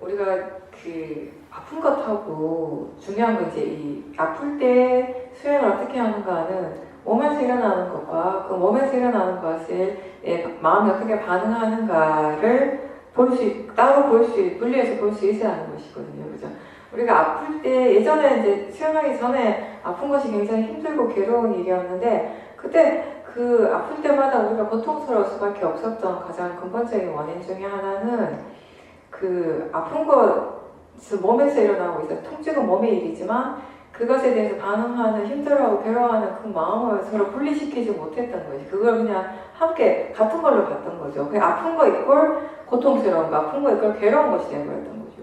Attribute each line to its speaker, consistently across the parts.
Speaker 1: 우리가 그 아픈 것하고 중요한 건 이제 이 아플 때 수행을 어떻게 하는가는 몸에서 일어나는 것과 그 몸에서 일어나는 것을 마음이 어떻게 반응하는가를 따로 분리해서 볼 수 있어야 하는 것이거든요. 그죠? 우리가 아플 때, 예전에 이제 수행하기 전에 아픈 것이 굉장히 힘들고 괴로운 일이었는데, 그때 그 아플 때마다 우리가 고통스러울 수밖에 없었던 가장 근본적인 원인 중에 하나는 그 아픈 것은 몸에서 일어나고 있어요. 통증은 몸의 일이지만 그것에 대해서 반응하는 힘들어하고 괴로워하는 그 마음을 서로 분리시키지 못했던 거지. 그걸 그냥 함께 같은 걸로 봤던 거죠. 그 아픈 거 이꼴 고통스러운 거, 아픈 거 이꼴 괴로운 것이 되어버렸던 거죠.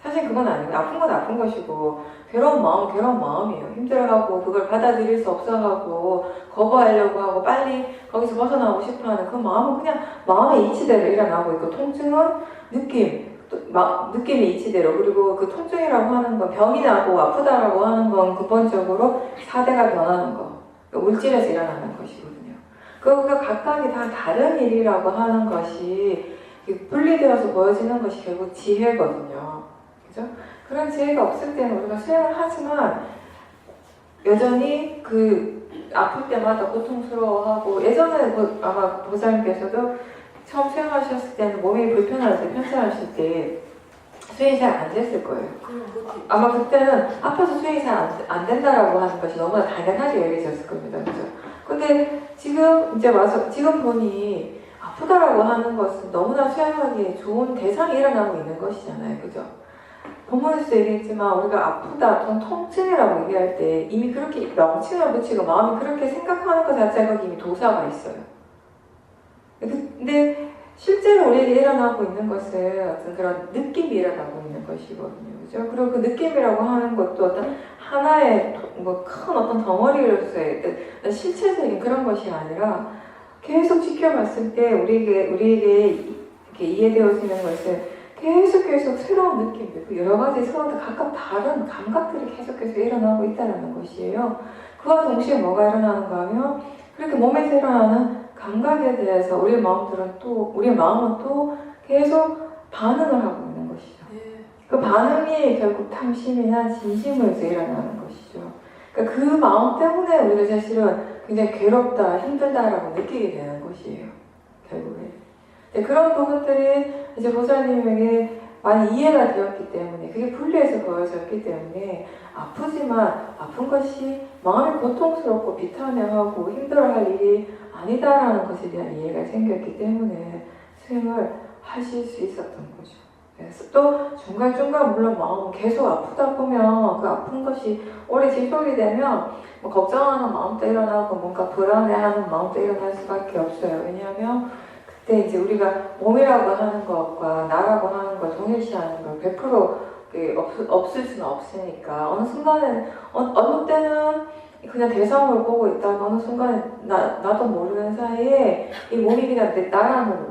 Speaker 1: 사실 그건 아니고 아픈 건 아픈 것이고 괴로운 마음은 괴로운 마음이에요. 힘들어하고 그걸 받아들일 수 없어하고 거부하려고 하고 빨리 거기서 벗어나고 싶어하는 그 마음은 그냥 마음의 이치대로 일어나고 있고, 통증은 느낌의 이치대로, 그리고 그 통증이라고 하는 건 병이 나고 아프다라고 하는 건 근본적으로 사대가 변하는 거, 물질에서 일어나는 것이거든요. 그러니까 각각이 다 다른 일이라고 하는 것이 분리되어서 보여지는 것이 결국 지혜거든요. 그죠? 그런 지혜가 없을 때는 우리가 수행을 하지만 여전히 그 아플 때마다 고통스러워하고, 예전에 아마 보살님께서도 처음 수행하셨을 때는 몸이 불편할 때, 편찮으실 때 수행이 잘 안 됐을 거예요. 아마 그때는 아파서 수행이 잘 안 된다라고 하는 것이 너무나 당연하게 여겨졌을 겁니다. 그죠? 근데 지금 이제 와서 지금 보니 아프다라고 하는 것은 너무나 수행하기에 좋은 대상이 일어나고 있는 것이잖아요. 그죠? 본문에서도 얘기했지만 우리가 아프다 또는 통증이라고 얘기할 때 이미 그렇게 명칭을 붙이고 마음이 그렇게 생각하는 것 자체가 이미 도사가 있어요. 근데 실제로 우리에게 일어나고 있는 것은 어떤 그런 느낌이 일어나고 있는 것이거든요. 그죠? 그리고 그 느낌이라고 하는 것도 어떤 하나의 큰 어떤 덩어리로서의 실체적인 그런 것이 아니라 계속 지켜봤을 때 우리에게 이렇게 이해되어지는 것은 계속 새로운 느낌들, 여러 가지 서로 각각 다른 감각들이 계속해서 일어나고 있다는 것이에요. 그와 동시에 뭐가 일어나는가 하면 그렇게 몸에서 일어나는 감각에 대해서 우리 마음은 또 계속 반응을 하고 있는 것이죠. 그 반응이 결국 탐심이나 진심에서 일어나는 것이죠. 그러니까 그 마음 때문에 우리가 사실은 굉장히 괴롭다, 힘들다라고 느끼게 되는 것이에요. 결국에. 그런 부분들이 이제 보살님에게 많이 이해가 되었기 때문에, 그게 분리해서 보여졌기 때문에 아프지만 아픈 것이 마음이 고통스럽고 비탄해하고 힘들어할 일이 아니다라는 것에 대한 이해가 생겼기 때문에 수행을 하실 수 있었던 거죠. 그래서 또 중간중간 물론 마음은 계속 아프다 보면 그 아픈 것이 오래 지속이 되면 뭐 걱정하는 마음도 일어나고 뭔가 불안해하는 마음도 일어날 수밖에 없어요. 왜냐하면 그때 이제 우리가 몸이라고 하는 것과 나라고 하는 걸 동일시하는 걸 100% 없을 수는 없으니까 어느 순간에 어느 때는 그냥 대상으로 보고 있다가 어느 순간에 나도 모르는 사이에 이 몸이 그냥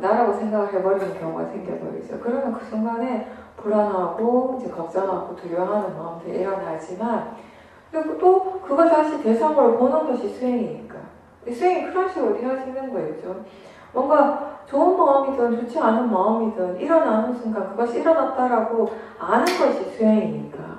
Speaker 1: 나라고 생각을 해버리는 경우가 생겨버리죠. 그러면 그 순간에 불안하고 이제 걱정하고 두려워하는 마음들이 일어나지만, 그리고 또 그걸 다시 대상으로 보는 것이 수행이니까. 수행이 그런 식으로 되어지는 거예요. 그죠? 뭔가 좋은 마음이든 좋지 않은 마음이든 일어나는 순간 그것이 일어났다라고 아는 것이 수행이니까.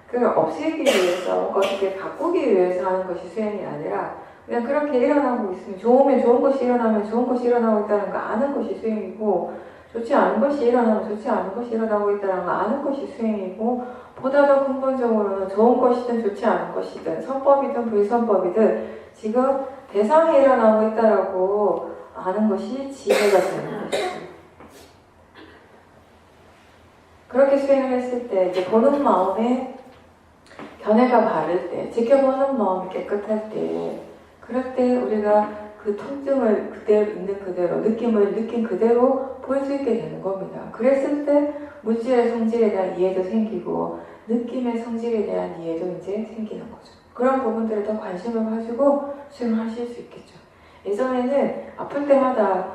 Speaker 1: 그걸 없애기 위해서 뭔가 어떻게 바꾸기 위해서 하는 것이 수행이 아니라 그냥 그렇게 일어나고 있으면, 좋으면 좋은 것이 일어나면 좋은 것이 일어나고 있다는 거 아는 것이 수행이고, 좋지 않은 것이 일어나면 좋지 않은 것이 일어나고 있다는 거 아는 것이 수행이고, 보다 더 근본적으로는 좋은 것이든 좋지 않은 것이든 선법이든 불선법이든 지금 대상이 일어나고 있다라고 아는 것이 지혜가 되는 것이죠. 그렇게 수행을 했을 때 이제 보는 마음에 견해가 바를 때, 지켜보는 마음이 깨끗할 때, 그럴 때 우리가 그 통증을 그대로 있는 그대로, 느낌을 느낀 그대로 볼 수 있게 되는 겁니다. 그랬을 때 물질의 성질에 대한 이해도 생기고 느낌의 성질에 대한 이해도 이제 생기는 거죠. 그런 부분들에 더 관심을 가지고 수행을 하실 수 있겠죠. 예전에는 아플 때마다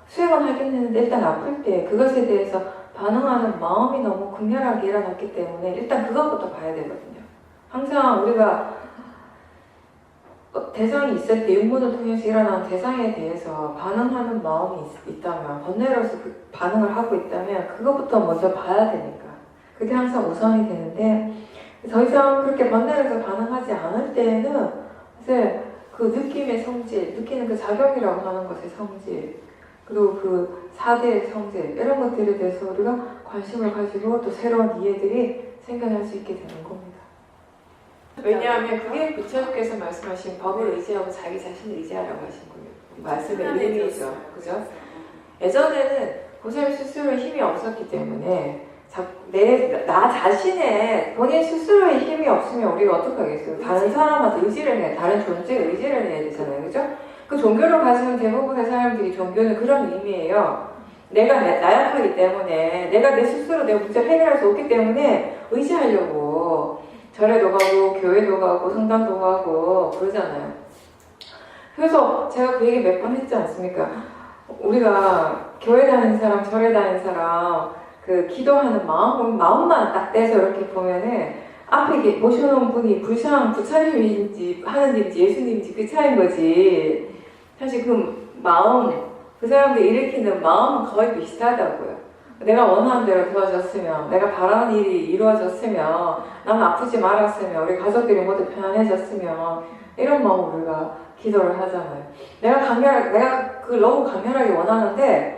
Speaker 1: 수행을 하긴 했는데 일단 아플 때 그것에 대해서 반응하는 마음이 너무 극렬하게 일어났기 때문에 일단 그것부터 봐야 되거든요. 항상 우리가 대상이 있을 때 육문을 통해서 일어나는 대상에 대해서 반응하는 마음이 있다면, 번뇌로서 그 반응을 하고 있다면 그것부터 먼저 봐야 되니까. 그게 항상 우선이 되는데 더 이상 그렇게 번뇌에서 반응하지 않을 때에는 이제 그 느낌의 성질, 느끼는 그 작용이라고 하는 것의 성질, 그리고 그 사대의 성질, 이런 것들에 대해서 우리가 관심을 가지고 또 새로운 이해들이 생겨날 수 있게 되는 겁니다. 왜냐하면 그게 부처님께서 말씀하신 법을 의지하고 자기 자신을 의지하라고 하신 거예요. 말씀의 의미죠. 그죠? 예전에는 고사님 스스로 힘이 없었기 때문에 나 자신의 본인 스스로의 힘이 없으면 우리가 어떡하겠어요? 다른 사람한테 의지를 해, 다른 존재에 의지를 해야 되잖아요. 그죠? 그 종교를 가지는 대부분의 사람들이 종교는 그런 의미예요. 내가 나약하기 때문에, 내가 내 스스로 내 문제를 해결할 수 없기 때문에 의지하려고 절에도 가고, 교회도 가고, 성당도 가고, 그러잖아요. 그래서 제가 그 얘기 몇 번 했지 않습니까? 우리가 교회 다니는 사람, 절에 다니는 사람, 그 기도하는 마음만 딱 떼서 이렇게 보면은 앞에 모셔놓은 분이 부처님인지 하느님인지 예수님인지 그 차이인 거지. 사실 그 마음, 그 사람들이 일으키는 마음은 거의 비슷하다고요. 내가 원하는 대로 도와줬으면, 내가 바라는 일이 이루어졌으면, 나는 아프지 말았으면, 우리 가족들이 모두 편안해졌으면, 이런 마음으로 우리가 기도를 하잖아요. 내가 그걸 너무 강렬하게 원하는데,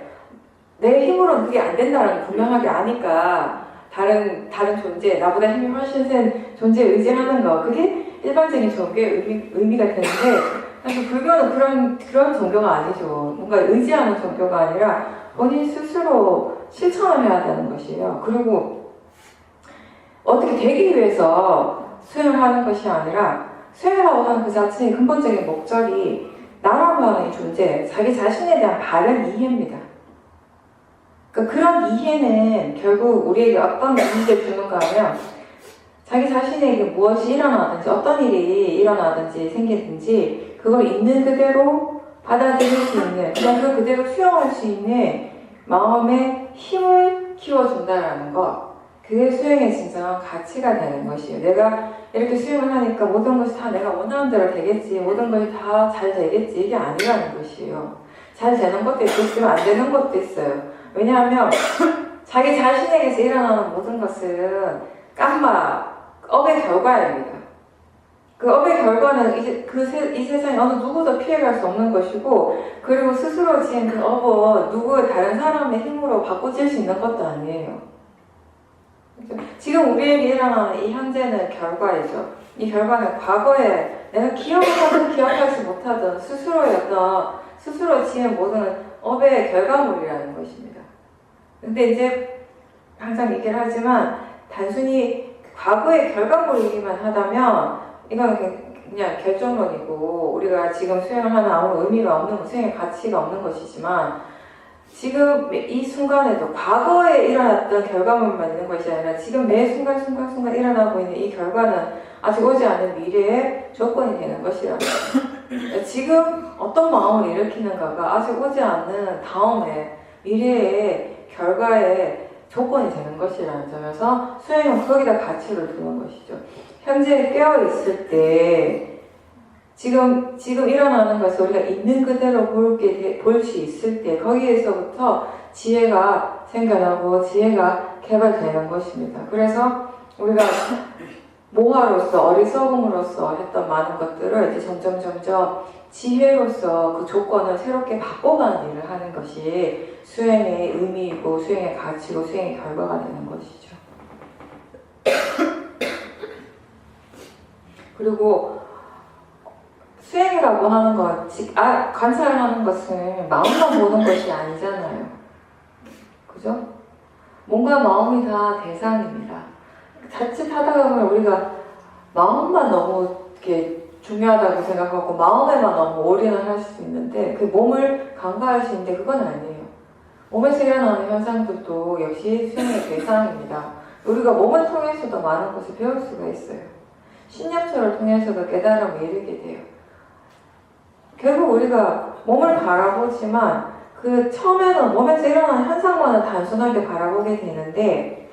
Speaker 1: 내 힘으로는 그게 안 된다는 걸 분명하게 아니까, 다른 존재, 나보다 힘이 훨씬 센 존재에 의지하는 거, 그게 일반적인 종교의 의미가 되는데, 사실 불교는 그런 종교가 아니죠. 뭔가 의지하는 종교가 아니라, 본인 스스로 실천을 해야 되는 것이에요. 그리고 어떻게 되기 위해서 수행을 하는 것이 아니라 수행이라고 하는 그 자체의 근본적인 목적이 나라고 하는 이 존재, 자기 자신에 대한 바른 이해입니다. 그러니까 그런 이해는 결국 우리에게 어떤 의미를 주는가 하면 자기 자신에게 무엇이 일어나든지 어떤 일이 일어나든지 생기든지 그걸 있는 그대로 받아들일 수 있는, 그냥 그 그대로 수용할 수 있는 마음의 힘을 키워준다는 것, 그게 수행의 진정한 가치가 되는 것이에요. 내가 이렇게 수행을 하니까 모든 것이 다 내가 원하는 대로 되겠지, 모든 것이 다 잘 되겠지, 이게 아니라는 것이에요. 잘 되는 것도 있지만 안 되는 것도 있어요. 왜냐하면 자기 자신에게서 일어나는 모든 것은 업의 결과입니다. 그 업의 결과는 이제 이 세상에 어느 누구도 피해갈 수 없는 것이고, 그리고 스스로 지은 그 업은 누구의 다른 사람의 힘으로 바꿔질 수 있는 것도 아니에요. 지금 우리에게 일어나는 이 현재는 결과이죠. 이 결과는 과거에 내가 기억하든 기억하지 못하든 스스로 지은 모든 업의 결과물이라는 것입니다. 근데 이제 항상 얘기를 하지만 단순히 과거의 결과물이기만 하다면 이건 그냥 결정론이고 우리가 지금 수행을 하는 아무 의미가 없는, 수행의 가치가 없는 것이지만 지금 이 순간에도 과거에 일어났던 결과물만 있는 것이 아니라 지금 매 순간 일어나고 있는 이 결과는 아직 오지 않은 미래의 조건이 되는 것이라는 거예요. 지금 어떤 마음을 일으키는가가 아직 오지 않는 다음에 미래의 결과의 조건이 되는 것이라는 점에서 수행은 거기다 가치를 두는 것이죠. 현재 깨어있을 때 지금 일어나는 것을 우리가 있는 그대로 볼 수 있을 때 거기에서부터 지혜가 생겨나고 지혜가 개발되는 것입니다. 그래서 우리가 모화로서 어리석음으로써 했던 많은 것들을 이제 점점 지혜로서 그 조건을 새롭게 바꿔가는 일을 하는 것이 수행의 의미이고 수행의 가치고 수행의 결과가 되는 것이죠. 그리고 수행이라고 하는 것, 관찰을 하는 것은 마음만 보는 것이 아니잖아요. 그죠? 뭔가 마음이 다 대상입니다. 자칫하다 보면 우리가 마음만 너무 이렇게 중요하다고 생각하고 마음에만 너무 올인을 할 수 있는데 그 몸을 간과할 수 있는데 그건 아니에요. 몸에서 일어나는 현상들도 역시 수행의 대상입니다. 우리가 몸을 통해서도 많은 것을 배울 수가 있어요. 신념처를 통해서도 깨달음을 이르게 돼요. 결국 우리가 몸을 바라보지만 그 처음에는 몸에서 일어나는 현상만을 단순하게 바라보게 되는데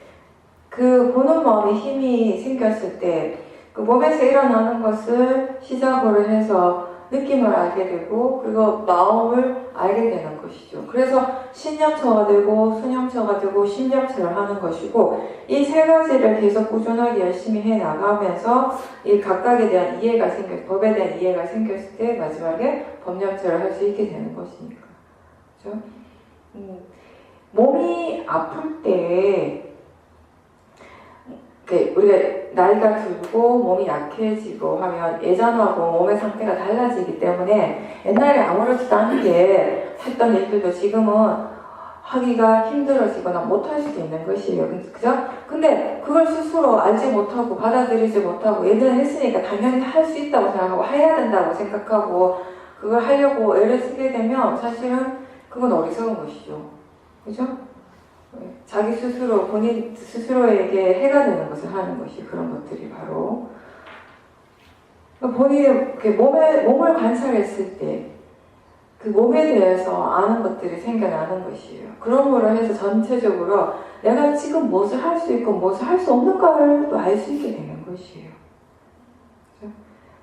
Speaker 1: 그 보는 마음에 힘이 생겼을 때 그 몸에서 일어나는 것을 시작으로 해서 느낌을 알게 되고 그리고 마음을 알게 되는 것이죠. 그래서 신념처가 되고 수념처가 되고 심념처를 하는 것이고 이 세 가지를 계속 꾸준하게 열심히 해 나가면서 이 각각에 대한 이해가 법에 대한 이해가 생겼을 때 마지막에 법념처를 할 수 있게 되는 것이니까. 그렇죠? 몸이 아플 때 우리가 나이가 들고 몸이 약해지고 하면 예전하고 몸의 상태가 달라지기 때문에 옛날에 아무렇지도 않게 했던 일들도 지금은 하기가 힘들어지거나 못할 수도 있는 것이에요. 그죠? 근데 그걸 스스로 알지 못하고 받아들이지 못하고 예전에 했으니까 당연히 할 수 있다고 생각하고 해야 된다고 생각하고 그걸 하려고 애를 쓰게 되면 사실은 그건 어리석은 것이죠. 그죠? 자기 스스로 본인 스스로에게 해가 되는 것을 하는 것이 그런 것들이 바로 본인의 몸을 관찰했을 때 그 몸에 대해서 아는 것들이 생겨나는 것이에요. 그러므로 해서 전체적으로 내가 지금 무엇을 할 수 있고 무엇을 할 수 없는가를 또 알 수 있게 되는 것이에요.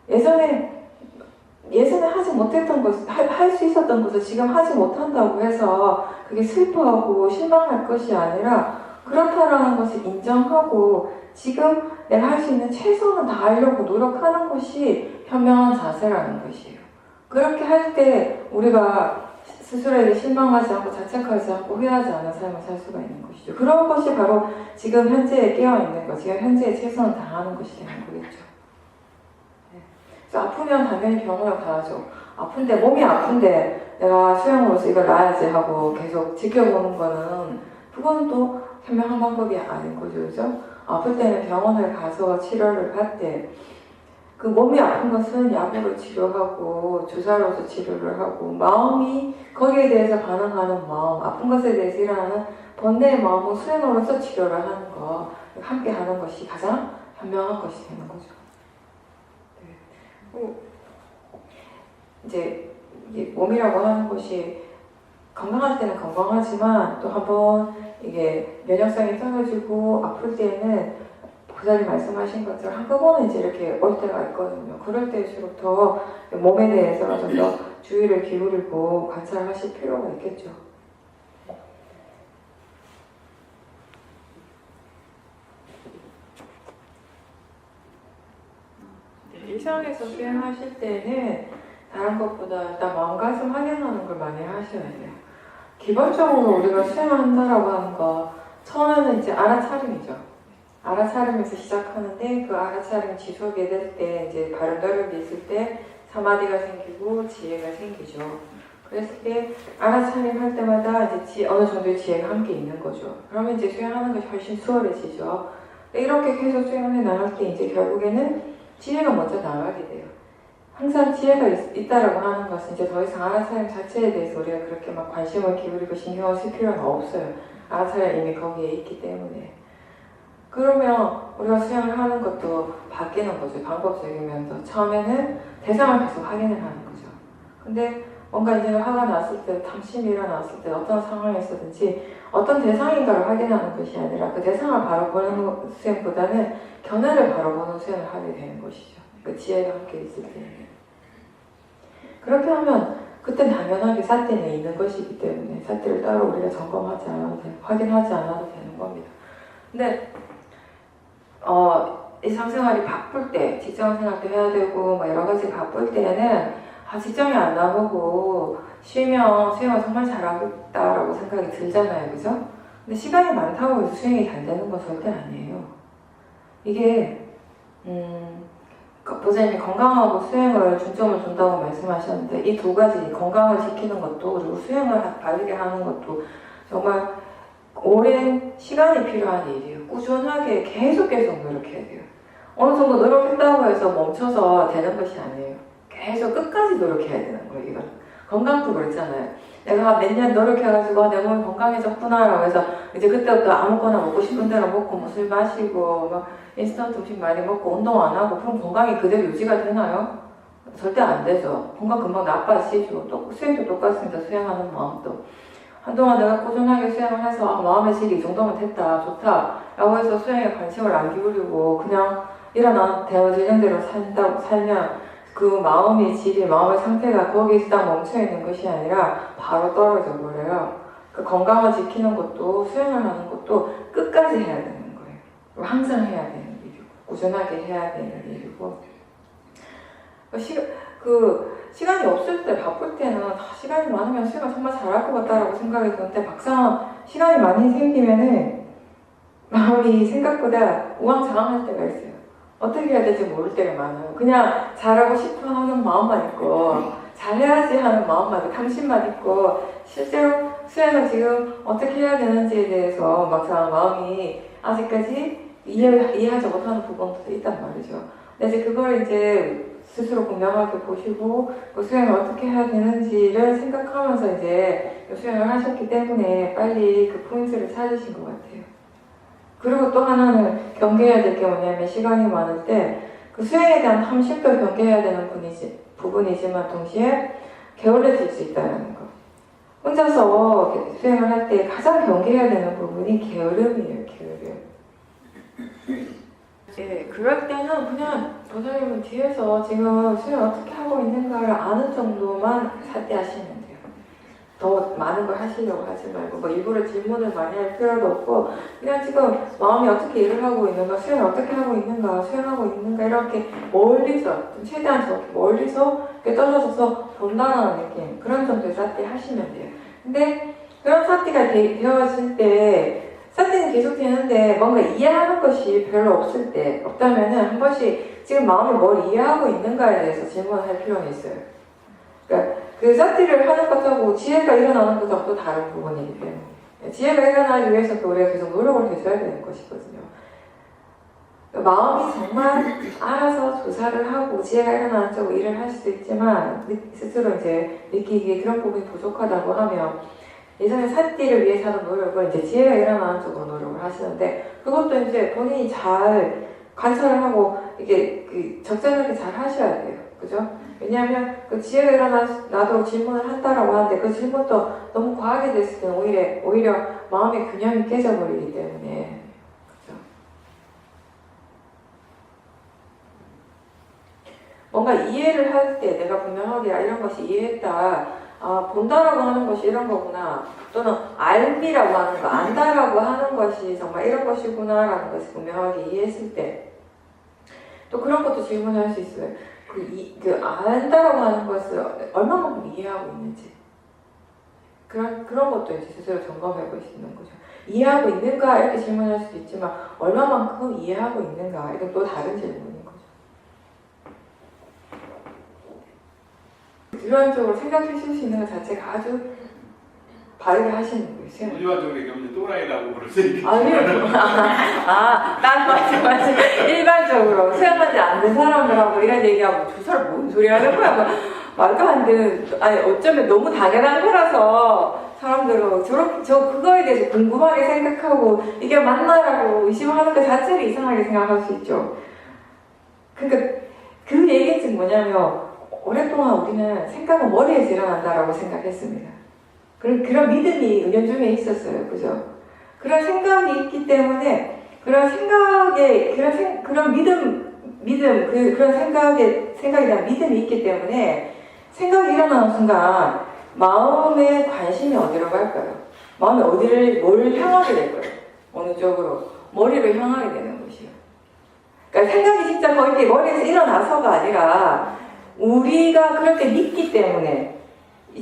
Speaker 1: 예전에 하지 못했던 것, 할 수 있었던 것을 지금 하지 못한다고 해서 그게 슬퍼하고 실망할 것이 아니라 그렇다라는 것을 인정하고 지금 내가 할 수 있는 최선을 다하려고 노력하는 것이 현명한 자세라는 것이에요. 그렇게 할 때 우리가 스스로에게 실망하지 않고 자책하지 않고 후회하지 않은 삶을 살 수가 있는 것이죠. 그런 것이 바로 지금 현재에 깨어있는 것, 지금 현재에 최선을 다하는 것이 되는 거겠죠. 아프면 당연히 병원을 가야죠. 아픈데 몸이 아픈데 내가 수영으로서 이걸 놔야지 하고 계속 지켜보는 거는 그건 또 현명한 방법이 아닌 거죠. 그죠? 아플 때는 병원을 가서 치료를 받되 그 몸이 아픈 것은 약으로 치료하고 주사로서 치료를 하고 마음이 거기에 대해서 반응하는 마음, 아픈 것에 대해서 일어나는 번뇌의 마음을 수행으로서 치료를 하는 거 함께 하는 것이 가장 현명한 것이 되는 거죠. 이제 몸이라고 하는 것이 건강할 때는 건강하지만 또 한번 이게 면역성이 떨어지고 아플 때는 부자님 말씀하신 것처럼 한꺼번에 이제 이렇게 올 때가 있거든요. 그럴 때일수록 더 몸에 대해서 좀 더 주의를 기울이고 관찰하실 필요가 있겠죠. 일상에서 수행하실 때는 다른 것보다 일단 마음가짐 확인하는 걸 많이 하셔야 돼요. 기본적으로 우리가 수행한다라고 하는 거 처음에는 이제 알아차림이죠. 알아차림에서 시작하는데 그 알아차림이 지속이 될 때 이제 바른 노력이 있을 때 사마디가 생기고 지혜가 생기죠. 그랬을 때 알아차림 할 때마다 이제 어느 정도의 지혜가 함께 있는 거죠. 그러면 이제 수행하는 것이 훨씬 수월해지죠. 이렇게 계속 수행해 나갈 때 이제 결국에는 지혜가 먼저 나가게 돼요. 항상 지혜가 있다라고 하는 것은 이제 더 이상 알아차림 자체에 대해서 우리가 그렇게 막 관심을 기울이고 신경을 쓸 필요는 없어요. 알아차림이 이미 거기에 있기 때문에. 그러면 우리가 수행을 하는 것도 바뀌는 거죠. 방법적인 면도. 처음에는 대상을 계속 확인을 하는 거죠. 근데 뭔가 이제 화가 났을 때, 탐심이 일어났을 때, 어떤 상황에서든지 어떤 대상인가를 확인하는 것이 아니라 그 대상을 바로 보는 수행보다는 견해를 바로 보는 수행을 하게 되는 것이죠. 그 지혜가 함께 있을 때. 그렇게 하면 그때 당연하게 사태는 있는 것이기 때문에 사태를 따로 우리가 점검하지 않아도 되고 확인하지 않아도 되는 겁니다. 근데 일상생활이 바쁠 때, 직장생활도 해야 되고 뭐 여러 가지 바쁠 때는 직장이 안 나오고 쉬면 수행을 정말 잘하겠다라고 생각이 들잖아요. 그죠? 근데 시간이 많다고 해서 수행이 잘 되는 건 절대 아니에요. 이게 보자님이 건강하고 수행을 중점을 둔다고 말씀하셨는데 이 두 가지 건강을 지키는 것도 그리고 수행을 바르게 하는 것도 정말 오랜 시간이 필요한 일이에요. 꾸준하게 계속 노력해야 돼요. 어느 정도 노력했다고 해서 멈춰서 되는 것이 아니에요. 계속 끝까지 노력해야 되는 거예요. 이건 건강도 그렇잖아요. 내가 몇 년 노력해가지고 내 몸이 건강해졌구나라고 해서 이제 그때부터 아무거나 먹고 싶은 대로 먹고 뭐 술 마시고 막 인스턴트 음식 많이 먹고 운동 안 하고 그럼 건강이 그대로 유지가 되나요? 절대 안 되죠. 건강 금방 나빠지죠. 또 수행도 똑같습니다. 수행하는 마음도. 한동안 내가 꾸준하게 수행을 해서 마음의 질이 이 정도면 됐다, 좋다 라고 해서 수행에 관심을 안 기울이고 그냥 일어나 되어지는 대로 살면 그 마음의 질이, 마음의 상태가 거기서 딱 멈춰있는 것이 아니라 바로 떨어져 버려요. 그 건강을 지키는 것도 수행을 하는 것도 끝까지 해야 되는 거예요. 항상 해야 되는 일이고 꾸준하게 해야 되는 일이고 시간이 없을 때 바쁠 때는 시간이 많으면 수행을 정말 잘할 것 같다라고 생각이 드는데 막상 시간이 많이 생기면은 마음이 생각보다 우왕좌왕할 때가 있어요. 어떻게 해야 될지 모를 때가 많아요. 그냥 잘하고 싶어 하는 마음만 있고 잘해야지 하는 마음만 있고 탐심만 있고 실제로 수행을 지금 어떻게 해야 되는지에 대해서 막상 마음이 아직까지 이해하지 못하는 부분도 있단 말이죠. 근데 이제 그걸 이제 스스로 분명하게 보시고 그 수행을 어떻게 해야 되는지를 생각하면서 이제 수행을 하셨기 때문에 빨리 그 포인트를 찾으신 것 같아요. 그리고 또 하나는 경계해야 될 게 뭐냐면 시간이 많을 때 그 수행에 대한 탐심도 경계해야 되는 부분이지만 동시에 게을러질 수 있다는 거. 혼자서 수행을 할 때 가장 경계해야 되는 부분이 게으름이에요. 게으름. 예, 그럴 때는 그냥 도사님은 뒤에서 지금 수행 어떻게 하고 있는가를 아는 정도만 사대하시면 돼요. 더 많은 걸 하시려고 하지 말고 뭐 일부러 질문을 많이 할 필요도 없고 그냥 지금 마음이 어떻게 일을 하고 있는가, 수행을 어떻게 하고 있는가, 수행하고 있는가 이렇게 멀리서 최대한 저렇게 멀리서 떨어져서 본다는 느낌 그런 정도의 사대 하시면 돼요. 근데 그런 사대가 되어질 때 사태는 계속 되는데 뭔가 이해하는 것이 별로 없을 때 없다면은 한 번씩 지금 마음이 뭘 이해하고 있는가에 대해서 질문할 필요는 있어요. 그러니까 그 사태를 하는 것하고 지혜가 일어나는 것하고 또 다른 부분이기 때문에 지혜가 일어나기 위해서 우리가 계속 노력을 해줘야 되는 것이거든요. 마음이 정말 알아서 조사를 하고 지혜가 일어나는 쪽으로 일을 할 수도 있지만 스스로 이제 느끼기에 그런 부분이 부족하다고 하면 예전에 사띠를 위해서 하는 노력을 이제 지혜가 일어나는 쪽으로 노력을 하시는데 그것도 이제 본인이 잘 관찰을 하고 이게 적절하게 잘 하셔야 돼요. 그죠? 왜냐하면 그 지혜가 일어나도 질문을 한다라고 하는데 그 질문도 너무 과하게 됐을 때는 오히려 마음의 균형이 깨져버리기 때문에 그죠? 뭔가 이해를 할 때 내가 분명하게 이런 것이 이해했다. 본다라고 하는 것이 이런 거구나. 또는 알미라고 하는 거, 안다라고 하는 것이 정말 이런 것이구나라는 것을 분명하게 이해했을 때 또 그런 것도 질문할 수 있어요. 안다라고 하는 것을 얼마만큼 이해하고 있는지 그런 것도 이제 스스로 점검해 볼 수 있는 거죠. 이해하고 있는가 이렇게 질문할 수도 있지만 얼마만큼 이해하고 있는가 이건 또 다른 질문인 거죠. 일반적으로 생각하실 수 있는 것 자체가 아주 바르게 하시는 거예요.
Speaker 2: 일반적으로 얘기하면 또라이라고 그러세요.
Speaker 1: 아니요. 난 맞아. 일반적으로 수행하지 않는 사람들하고 이런 얘기하고 저 사람 뭔 소리 하는 거야? 말도 안 되는, 어쩌면 너무 당연한 거라서 사람들은 그거에 대해서 궁금하게 생각하고 이게 맞나라고 의심하는 것 자체를 이상하게 생각할 수 있죠. 그러니까 그 얘기는 즉 뭐냐면 오랫동안 우리는 생각은 머리에서 일어난다라고 생각했습니다. 그런 믿음이 은연중에 있었어요. 그죠? 그런 생각이 있기 때문에 그런 생각에 그런 그런 생각에 대한 믿음이 있기 때문에 생각이 일어나는 순간 마음의 관심이 어디로 갈까요? 마음이 뭘 향하게 될까요? 어느 쪽으로? 머리로 향하게 되는 것이에요. 그러니까 생각이 진짜 거의 머리에서 일어나서가 아니라 우리가 그렇게 믿기 때문에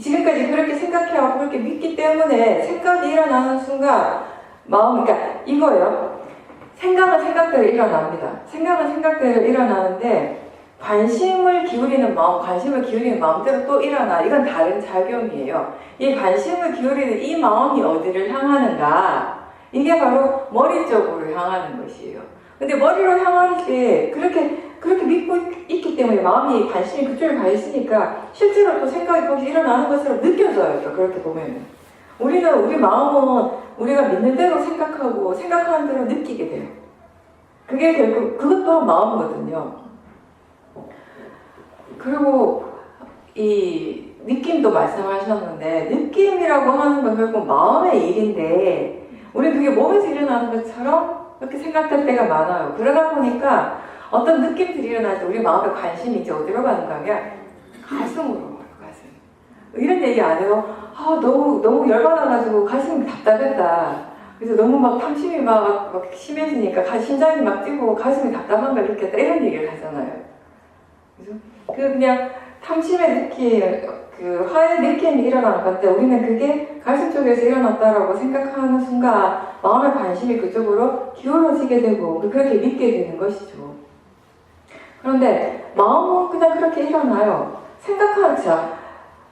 Speaker 1: 지금까지 그렇게 생각해왔고 그렇게 믿기 때문에 생각이 일어나는 순간 그러니까 이거예요. 생각은 생각대로 일어납니다. 생각은 생각대로 일어나는데 관심을 기울이는 마음대로 또 일어나. 이건 다른 작용이에요. 이 관심을 기울이는 이 마음이 어디를 향하는가? 이게 바로 머리 쪽으로 향하는 것이에요. 근데 머리로 향할 때 그렇게 믿고 있기 때문에 마음이 관심이 그쪽에 가 있으니까 실제로 또 생각이 거기서 일어나는 것처럼 느껴져요. 그렇게 보면 우리 마음은 우리가 믿는 대로 생각하고 생각하는 대로 느끼게 돼요. 그게 결국 그것 또한 마음이거든요. 그리고 이 느낌도 말씀하셨는데 느낌이라고 하는 건 결국 마음의 일인데 우리 그게 몸에서 일어나는 것처럼 그렇게 생각할 때가 많아요. 그러다 보니까 어떤 느낌들이 일어날 때 우리 마음의 관심이 이제 어디로 가는가 하면 가슴으로 가요. 가슴. 이런 얘기 안 해요. 너무 열받아가지고 가슴이 답답했다. 그래서 너무 막 탐심이 막 심해지니까 심장이 막 뛰고 가슴이 답답한 걸 느꼈다. 이런 얘기를 하잖아요. 그래서 그냥 탐심의 느낌, 그 화의 느낌이 일어나는 건데 우리는 그게 가슴 쪽에서 일어났다라고 생각하는 순간 마음의 관심이 그쪽으로 기울어지게 되고 그렇게 믿게 되는 것이죠. 그런데 마음은 그냥 그렇게 일어나요.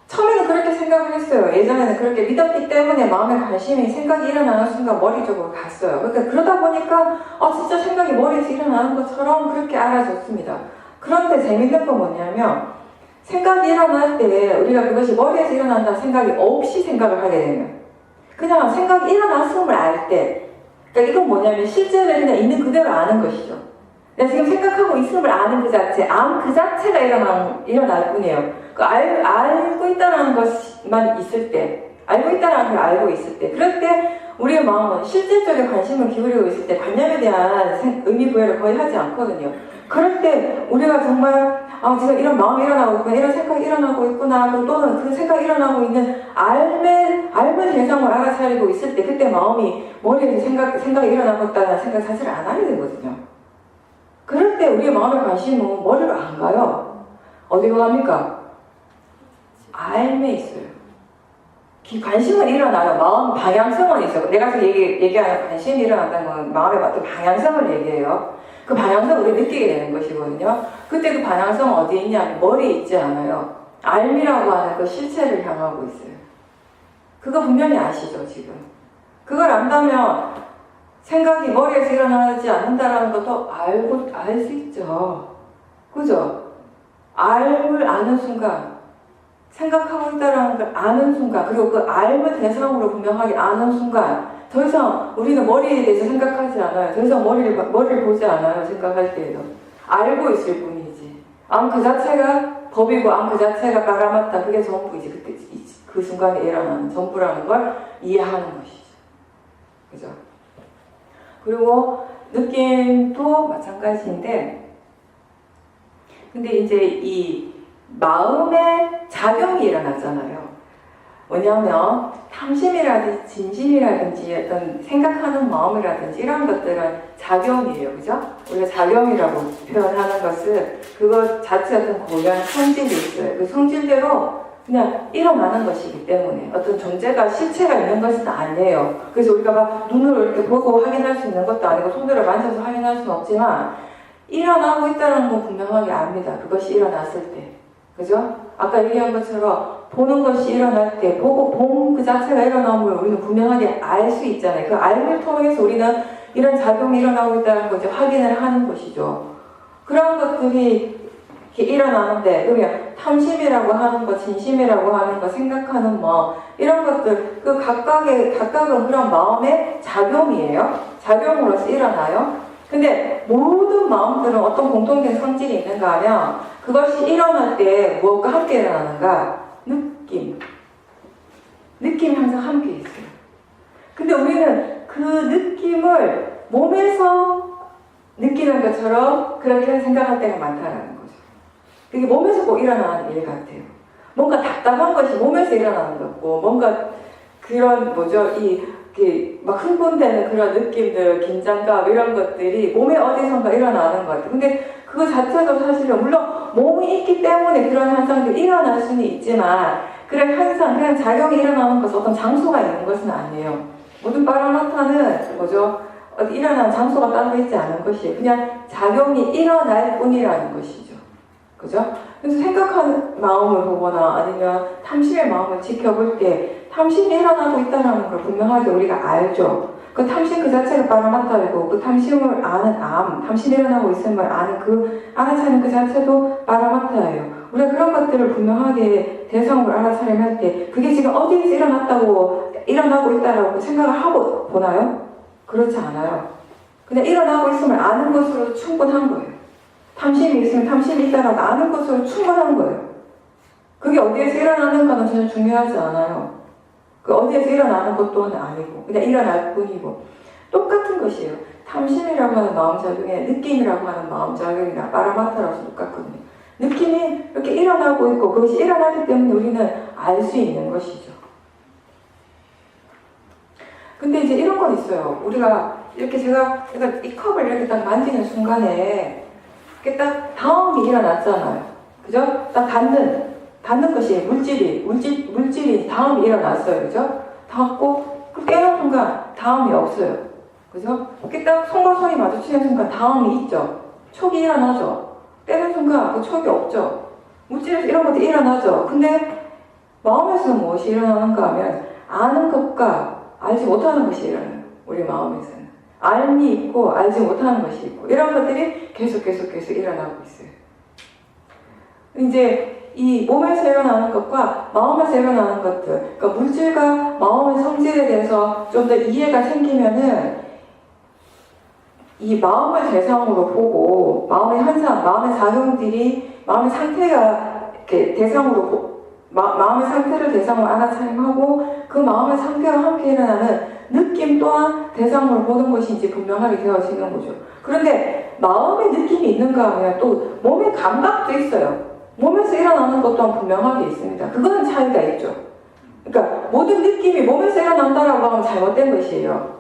Speaker 1: 처음에는 그렇게 생각을 했어요. 예전에는 그렇게 믿었기 때문에 마음의 관심이 생각이 일어나는 순간 머리 쪽으로 갔어요. 그러다 보니까 진짜 생각이 머리에서 일어나는 것처럼 그렇게 알아졌습니다. 그런데 재밌는 건 뭐냐면 생각이 일어날 때 우리가 그것이 머리에서 일어난다는 생각이 없이 생각을 하게 되면 그냥 생각이 일어났음을 알 때 그러니까 이건 뭐냐면 실제로 그냥 있는 그대로 아는 것이죠. 내가 지금 생각하고 있음을 아는 그 자체, 그 자체가 일어날 뿐이에요. 알고 있다는 것만 있을 때, 알고 있다는 걸 알고 있을 때, 그럴 때 우리의 마음은 실제 쪽에 관심을 기울이고 있을 때 관념에 대한 의미 부여를 거의 하지 않거든요. 그럴 때 우리가 정말 지금 이런 마음이 일어나고 있구나, 이런 생각이 일어나고 있구나, 또는 그 생각이 일어나고 있는 알면 대상을 알아차리고 있을 때 그때 마음이 머리에서 생각이 일어나고 있다는 생각 자체를 안 하게 되거든요. 그럴 때 우리의 마음의 관심은 머리로 안 가요. 어디로 갑니까? 알매 있어요. 관심은 일어나요. 마음 방향성은 있어요. 내가 지금 얘기하는 관심이 일어난다는 건 마음의 어떤 방향성을 얘기해요. 그 방향성을 우리 느끼게 되는 것이거든요. 그때 그 방향성은 어디에 있냐면 머리에 있지 않아요. 알미라고 하는 그 실체를 향하고 있어요. 그거 분명히 아시죠, 지금? 그걸 안다면 생각이 머리에서 일어나지 않는다는 것도 알 수 있죠. 그죠? 알을 아는 순간, 생각하고 있다는 걸 아는 순간, 그리고 그 알을 대상으로 분명하게 아는 순간, 더 이상 우리는 머리에 대해서 생각하지 않아요. 더 이상 머리를 보지 않아요. 생각할 때에도. 알고 있을 뿐이지. 그 자체가 법이고, 그 자체가 깔아맞다. 그게 전부이지. 그때, 그 순간에 일어나는 전부라는 걸 이해하는 것이죠. 그죠? 그리고 느낌도 마찬가지인데, 근데 이제 이 마음의 작용이 일어나잖아요. 뭐냐면 탐심이라든지 진심이라든지 어떤 생각하는 마음이라든지 이런 것들은 작용이에요. 그죠? 우리가 작용이라고 표현하는 것은 그것 자체 어떤 고유한 성질이 있어요. 그 성질대로 그냥 일어나는 것이기 때문에 어떤 존재가 실체가 있는 것은 아니에요. 그래서 우리가 막 눈으로 이렇게 보고 확인할 수 있는 것도 아니고 손으로 만져서 확인할 수는 없지만 일어나고 있다는 건 분명하게 압니다. 그것이 일어났을 때. 그죠? 아까 얘기한 것처럼 보는 것이 일어날 때 보고 본 그 자체가 일어나면 우리는 분명하게 알 수 있잖아요. 그 알을 통해서 우리는 이런 작용이 일어나고 있다는 걸 이제 확인을 하는 것이죠. 그런 것들이 이렇게 일어나는데 그러면 탐심이라고 하는 것, 진심이라고 하는 것, 생각하는 이런 것들 그 각각은 그런 마음의 작용이에요. 작용으로서 일어나요. 근데 모든 마음들은 어떤 공통된 성질이 있는가 하면 그것이 일어날 때 무엇과 함께 일어나는가? 느낌이 항상 함께 있어요. 근데 우리는 그 느낌을 몸에서 느끼는 것처럼 그렇게 생각할 때가 많다는 거죠. 그게 몸에서 꼭 일어나는 일 같아요. 뭔가 답답한 것이 몸에서 일어나는 거고 뭔가 그런 막 흥분되는 그런 느낌들, 긴장감 이런 것들이 몸에 어디선가 일어나는 것 같아요. 근데 그거 자체도 사실은 물론 몸이 있기 때문에 그런 현상들이 일어날 수는 있지만 그런 현상, 그런 작용이 일어나는 것은 어떤 장소가 있는 것은 아니에요. 모든 파라마타는 일어나는 장소가 따로 있지 않은 것이에요. 그냥 작용이 일어날 뿐이라는 것이죠. 그죠? 그래서 생각하는 마음을 보거나 아니면 탐심의 마음을 지켜볼 때 탐심이 일어나고 있다는 걸 분명하게 우리가 알죠. 그 탐심 그 자체가 파라마타이고 그 탐심을 아는 탐심이 일어나고 있음을 아는 알아차리는 그 자체도 파라마타예요. 우리가 그런 것들을 분명하게 대상으로 알아차리면 할 때 그게 지금 어디에서 일어나고 있다라고 생각을 하고 보나요? 그렇지 않아요. 그냥 일어나고 있음을 아는 것으로 충분한 거예요. 탐심이 있으면 탐심이 있다라고 아는 것으로 충분한 거예요. 그게 어디에서 일어나는가는 전혀 중요하지 않아요. 그 어디에서 일어나는 것 또한 아니고 그냥 일어날 뿐이고 똑같은 것이에요. 탐심이라고 하는 마음작용에 느낌이라고 하는 마음작용이나 파라마타라서 똑같거든요. 느낌이 이렇게 일어나고 있고 그것이 일어나기 때문에 우리는 알 수 있는 것이죠. 근데 이제 이런 건 있어요. 우리가 이렇게 제가 이 컵을 이렇게 딱 만지는 순간에 이렇게 딱 다음이 일어났잖아요. 그죠? 딱 닿는 것이 물질이 다음이 일어났어요. 그죠? 닿고 그 깨는 순간 다음이 없어요. 그죠? 이렇게 딱 손과 손이 마주치는 순간 다음이 있죠. 촉이 일어나죠. 떼는 순간 그 촉이 없죠. 물질에서 이런 것들이 일어나죠. 근데 마음에서는 무엇이 일어나는가 하면 아는 것과 알지 못하는 것이 일어나요. 우리 마음에서는. 알미 있고 알지 못하는 것이 있고 이런 것들이 계속 일어나고 있어요. 이제 이 몸에서 일어나는 것과 마음에서 일어나는 것들, 그러니까 물질과 마음의 성질에 대해서 좀 더 이해가 생기면은 이 마음을 대상으로 보고 마음의 현상, 마음의 작용들이 마음의 상태가 이렇게 대상으로 마음의 상태를 대상으로 알아차림하고 그 마음의 상태와 함께 일어나는 느낌 또한 대상으로 보는 것이 이제 분명하게 되어지는 거죠. 그런데 마음의 느낌이 있는가 하면 또 몸의 감각도 있어요. 몸에서 일어나는 것 또한 분명하게 있습니다. 그거는 차이가 있죠. 그러니까 모든 느낌이 몸에서 일어난다라고 하면 잘못된 것이에요.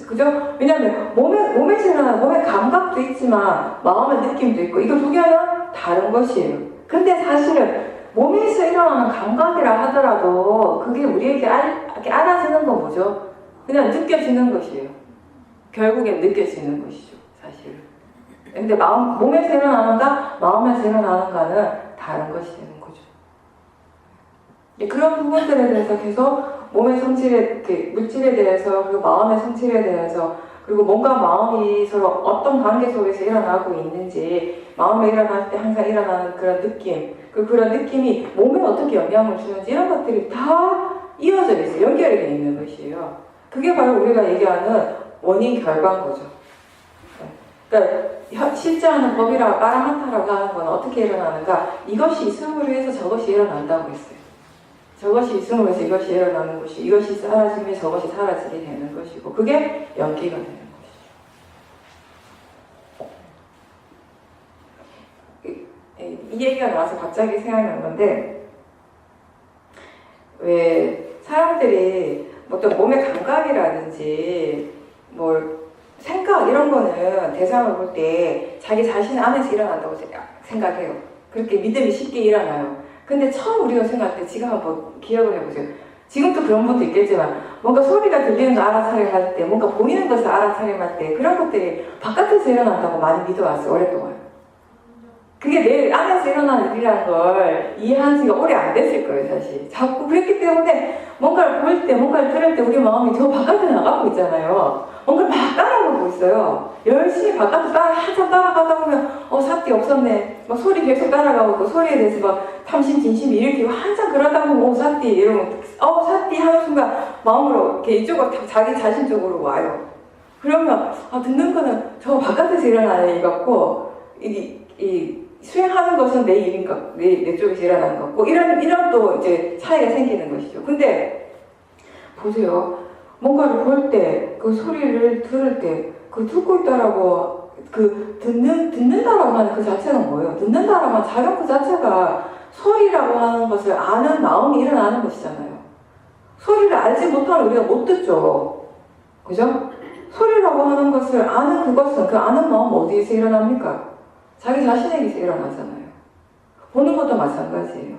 Speaker 1: 그죠? 왜냐하면 몸에서 일어나는 몸의 감각도 있지만 마음의 느낌도 있고 이거 두 개는 다른 것이에요. 근데 사실은 몸에서 일어나는 감각이라 하더라도 그게 우리에게 알아지는 건 뭐죠? 그냥 느껴지는 것이에요. 결국엔 느껴지는 것이죠, 사실. 근데 몸에서 일어나는가, 마음에서 일어나는가는 다른 것이 되는 거죠. 그런 부분들에 대해서 계속 몸의 성질에, 물질에 대해서, 그리고 마음의 성질에 대해서, 그리고 몸과 마음이 서로 어떤 관계 속에서 일어나고 있는지, 마음에 일어날 때 항상 일어나는 그런 느낌, 그런 느낌이 몸에 어떻게 영향을 주는지 이런 것들이 다 이어져 있어요. 연결이 되어 있는 것이에요. 그게 바로 우리가 얘기하는 원인 결과인 거죠. 그러니까 실제하는 법이라고 파라마타라고 하는 건 어떻게 일어나는가? 이것이 있음으로 해서 저것이 일어난다고 했어요. 저것이 있음으로 해서 이것이 일어나는 것이, 이것이 사라지면 저것이 사라지게 되는 것이고 그게 연기가 되는 것이죠. 이 얘기가 나와서 갑자기 생각난 건데 왜 사람들이 어떤 몸의 감각이라든지 생각 이런 거는 대상을 볼 때 자기 자신 안에서 일어난다고 생각해요. 그렇게 믿음이 쉽게 일어나요. 근데 처음 우리가 생각할 때 지금 한번 기억을 해보세요. 지금도 그런 분도 있겠지만 뭔가 소리가 들리는 거 알아차림할 때, 뭔가 보이는 것을 알아차림할 때 그런 것들이 바깥에서 일어난다고 많이 믿어왔어요. 오랫동안. 그게 내 안에서 일어나는 일이라는 걸 이해한 지가 오래 안 됐을 거예요, 사실. 자꾸 그랬기 때문에 뭔가를 볼 때, 뭔가를 들을 때 우리 마음이 저 바깥에 나가고 있잖아요. 뭔가를 막 따라가고 있어요. 열심히 바깥에 한참 따라가다 보면 삿띠 없었네. 막 소리 계속 따라가고 있고 소리에 대해서 막 탐심, 진심 일으키고 한참 그러다 보면 삿띠 이러면 삿띠 하는 순간 마음으로 이렇게 이쪽으로 자기 자신 쪽으로 와요. 그러면 듣는 거는 저 바깥에서 일어나는 일 같고 수행하는 것은 내 일인 것, 내 쪽에서 일어나는 것 같고 이런 또 이제 차이가 생기는 것이죠. 근데 보세요. 뭔가를 볼 때, 그 소리를 들을 때, 그 듣고 있다라고, 듣는다라고 하는 그 자체는 뭐예요? 듣는다라고 하는 작용 그 자체가 소리라고 하는 것을 아는 마음이 일어나는 것이잖아요. 소리를 알지 못하면 우리가 못 듣죠. 그죠? 소리라고 하는 것을 아는 그것은, 그 아는 마음 어디에서 일어납니까? 자기 자신에게서 일어나잖아요. 보는 것도 마찬가지예요.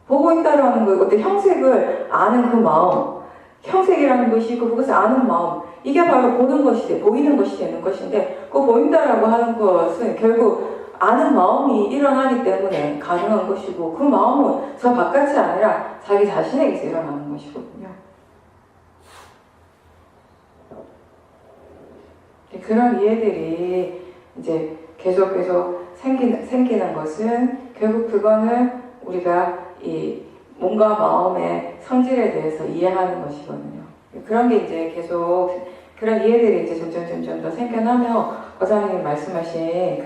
Speaker 1: 보고 있다라는 거, 어떤 형색을 아는 그 마음, 형색이라는 것이 있고 그것을 아는 마음, 이게 바로 보는 것이 돼, 보이는 것이 되는 것인데 그 보인다라고 하는 것은 결국 아는 마음이 일어나기 때문에 가능한 것이고 그 마음은 저 바깥이 아니라 자기 자신에게서 일어나는 것이거든요. 그런 이해들이 이제 계속 생기는 것은 결국 그거는 우리가 이 몸과 마음의 성질에 대해서 이해하는 것이거든요. 그런 게 이제 계속 그런 이해들이 이제 점점 더 생겨나면 과장님이 말씀하신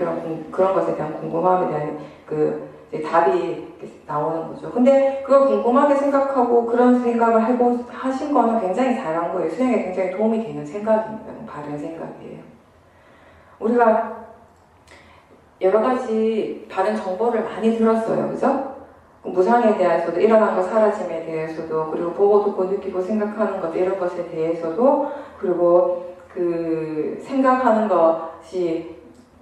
Speaker 1: 그런 것에 대한 궁금함에 대한 그 이제 답이 이렇게 나오는 거죠. 근데 그걸 궁금하게 생각하고 그런 생각을 하신 거는 굉장히 잘한 거예요. 수행에 굉장히 도움이 되는 생각입니다. 바른 생각이에요. 우리가 여러 가지 다른 정보를 많이 들었어요. 그죠? 무상에 대해서도, 일어난 것 사라짐에 대해서도, 그리고 보고 듣고 느끼고 생각하는 것, 이런 것에 대해서도, 그리고 그 생각하는 것이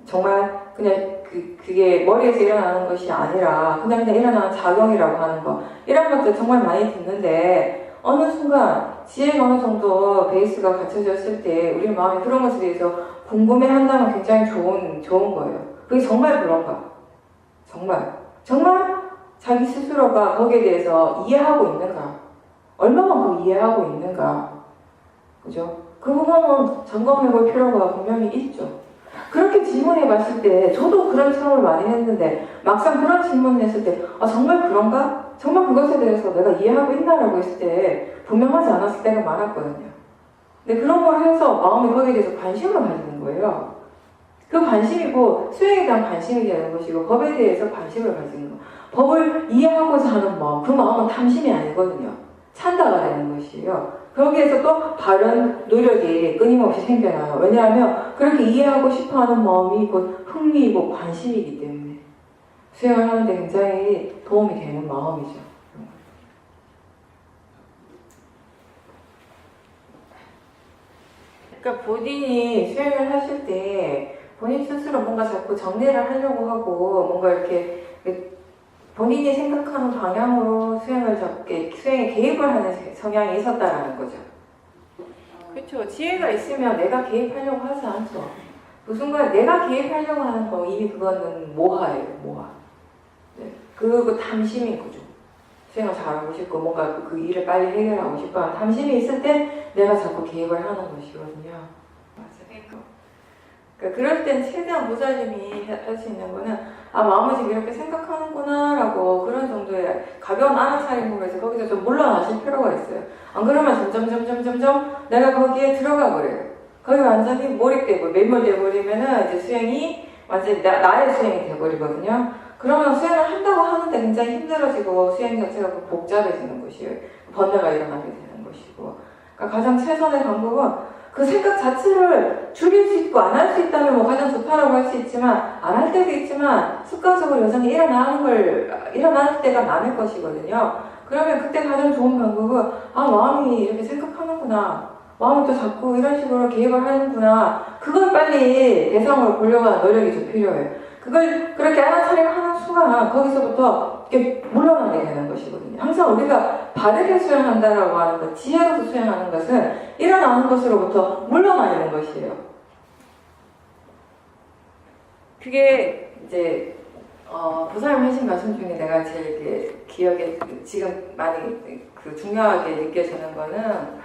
Speaker 1: 정말 그냥 그게 머리에서 일어나는 것이 아니라 그냥 일어나는 작용이라고 하는 거, 이런 것들 정말 많이 듣는데 어느 순간 지혜가 어느 정도 베이스가 갖춰졌을 때 우리 마음이 그런 것에 대해서 궁금해한다면 굉장히 좋은 거예요. 그게 정말 그런가? 정말 자기 스스로가 거기에 대해서 이해하고 있는가? 얼마만큼 이해하고 있는가? 그죠? 그 부분은 점검해 볼 필요가 분명히 있죠. 그렇게 질문해 봤을 때, 저도 그런 체험을 많이 했는데, 막상 그런 질문을 했을 때, 정말 그런가? 정말 그것에 대해서 내가 이해하고 있나라고 했을 때, 분명하지 않았을 때가 많았거든요. 근데 그런 걸 해서 마음이 거기에 대해서 관심을 가지는 거예요. 그 관심이 수행에 대한 관심이 되는 것이고, 법에 대해서 관심을 가지는 거. 법을 이해하고자 하는 마음, 그 마음은 탐심이 아니거든요. 찬다가 되는 것이에요. 거기에서 또 바른 노력이 끊임없이 생겨나요. 왜냐하면 그렇게 이해하고 싶어하는 마음이 곧 흥미이고 관심이기 때문에 수행을 하는데 굉장히 도움이 되는 마음이죠. 그러니까 본인이 수행을 하실 때 본인 스스로 뭔가 자꾸 정리를 하려고 하고 뭔가 이렇게 본인이 생각하는 방향으로 수행에 개입을 하는 성향이 있었다라는 거죠. 그렇죠. 지혜가 있으면 내가 개입하려고 하지 않죠. 그 순간 내가 개입하려고 하는 거 이미 그거는 모하예요. 모하. 네. 그 탐심인 거죠. 수행을 잘하고 싶고 뭔가 그 일을 빨리 해결하고 싶어하는 탐심이 있을 때 내가 자꾸 개입을 하는 것이거든요. 맞아요. 그러니까 그럴 땐 최대한 보살님이 할 수 있는 거는 마음을 지금 이렇게 생각하는구나 라고 그런 정도의 가벼운 알아차림으로 해서 거기서 좀 물러나실 필요가 있어요. 안 그러면 점점 내가 거기에 들어가 버려요. 거기 완전히 몰입되고 매몰돼 버리면은 이제 수행이 완전히 나의 수행이 돼버리거든요. 그러면 수행을 한다고 하는데 굉장히 힘들어지고 수행 자체가 복잡해지는 것이에요. 번뇌가 일어나게 되는 것이고. 그러니까 가장 최선의 방법은 그 생각 자체를 줄일 수 있고 안 할 수 있다면 가장 좋다라고 할 수 있지만 안 할 때도 있지만 습관적으로 여전히 일어나는 때가 많을 것이거든요. 그러면 그때 가장 좋은 방법은 마음이 이렇게 생각하는구나. 마음이 또 자꾸 이런 식으로 개입을 하는구나. 그걸 빨리 대상으로 보려고 하는 노력이 좀 필요해요. 그걸 그렇게 알아차리고 하는 순간 거기서부터 이렇게 물러나게 되는 것이거든요. 항상 우리가 바르게 수행한다라고 하는 것, 지혜로서 수행하는 것은 일어나는 것으로부터 물러나는 것이에요. 그게 이제 보살님 하신 말씀 중에 내가 제일 기억에 지금 많이 중요하게 느껴지는 거는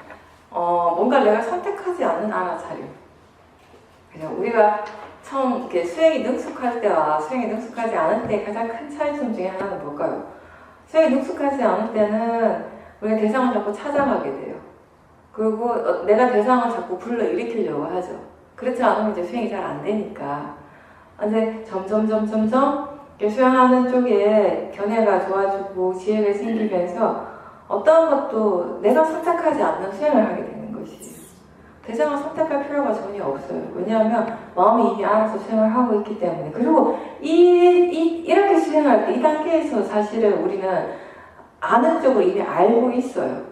Speaker 1: 뭔가 내가 선택하지 않는 알아차림. 그냥 우리가 처음 이렇게 수행이 능숙할 때와 수행이 능숙하지 않을 때 가장 큰 차이점 중에 하나는 뭘까요? 수행이 능숙하지 않을 때는 우리가 대상을 자꾸 찾아가게 돼요. 그리고 내가 대상을 자꾸 불러일으키려고 하죠. 그렇지 않으면 이제 수행이 잘 안 되니까. 근데 점점 수행하는 쪽에 견해가 좋아지고 지혜가 생기면서 어떤 것도 내가 선택하지 않는 수행을 하게 되는 것이에요. 대상을 선택할 필요가 전혀 없어요. 왜냐하면 마음이 이미 알아서 수행을 하고 있기 때문에. 그리고 이렇게 수행할 때 이 단계에서 사실은 우리는 아는 쪽으로 이미 알고 있어요.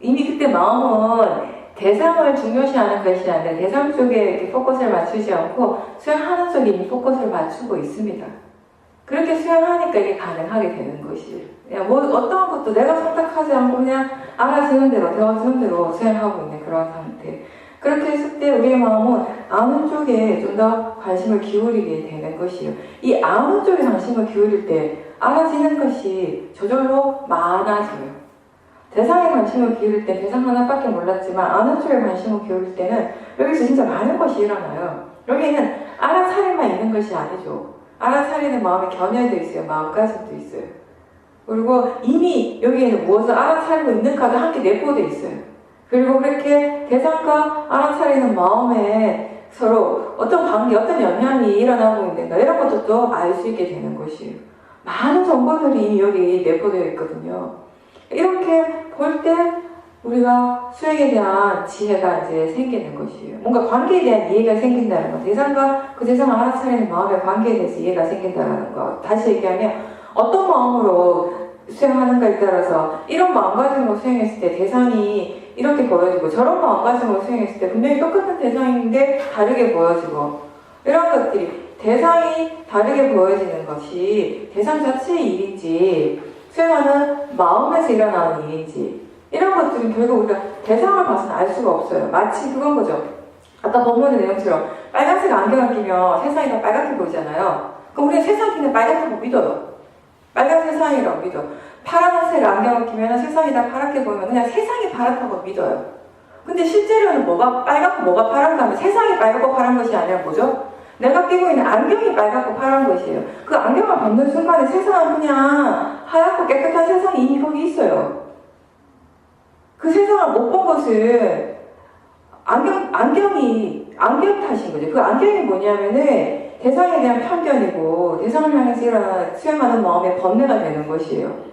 Speaker 1: 이미 그때 마음은 대상을 중요시하는 것이 아니라 대상 쪽에 이렇게 포커스를 맞추지 않고 수행하는 쪽에 이미 포커스를 맞추고 있습니다. 그렇게 수행하니까 이게 가능하게 되는 것이에요. 그냥 어떤 것도 내가 선택하지 않고 그냥 알아지는 대로, 되어지는 대로 수행하고 있는 그런 상태. 그렇게 했을 때 우리의 마음은 아는 쪽에 좀 더 관심을 기울이게 되는 것이에요. 이 아는 쪽에 관심을 기울일 때 알아지는 것이 저절로 많아져요. 대상에 관심을 기울일 때 대상 하나밖에 몰랐지만 아는 쪽에 관심을 기울일 때는 여기서 진짜 많은 것이 일어나요. 여기는 알아차림만 있는 것이 아니죠. 알아차리는 마음의 견해도 있어요. 마음가짐도 있어요. 그리고 이미 여기에는 무엇을 알아차리고 있는가도 함께 내포되어 있어요. 그리고 그렇게 대상과 알아차리는 마음에 서로 어떤 관계, 어떤 영향이 일어나고 있는가 이런 것도 또 알 수 있게 되는 것이에요. 많은 정보들이 이미 여기 내포되어 있거든요. 이렇게 볼 때 우리가 수행에 대한 지혜가 이제 생기는 것이에요. 뭔가 관계에 대한 이해가 생긴다는 것. 대상과 그 대상을 알아차리는 마음의 관계에 대해서 이해가 생긴다는 것. 다시 얘기하면 어떤 마음으로 수행하는가에 따라서 이런 마음가짐으로 수행했을 때 대상이 이렇게 보여지고 저런 마음가짐으로 수행했을 때 분명히 똑같은 대상인데 다르게 보여지고 이런 것들이 대상이 다르게 보여지는 것이 대상 자체의 일인지 수행하는 마음에서 일어나는 일인지 이런 것들은 결국 우리가 대상을 봐서는 알 수가 없어요. 마치 그건 거죠. 아까 본문의 내용처럼 빨간색 안경을 끼면 세상이 다 빨갛게 보이잖아요. 그럼 우리는 세상이 그냥 빨갛다고 믿어요. 빨간 세상이라고 믿어. 파란색 안경을 끼면 세상이 다 파랗게 보이면 그냥 세상이 파랗다고 믿어요. 근데 실제로는 뭐가 빨갛고 뭐가 파란가 하면 세상이 빨갛고 파란 것이 아니라 뭐죠? 내가 끼고 있는 안경이 빨갛고 파란 것이에요. 그 안경을 벗는 순간에 세상은 그냥 하얗고 깨끗한 세상이 이미 거기 있어요. 그 세상을 못 본 것은 안경이 안경 탓인 거죠. 그 안경이 뭐냐면은 대상에 대한 편견이고 대상을 향해서 일어나는 수행하는 마음의 번뇌가 되는 것이에요.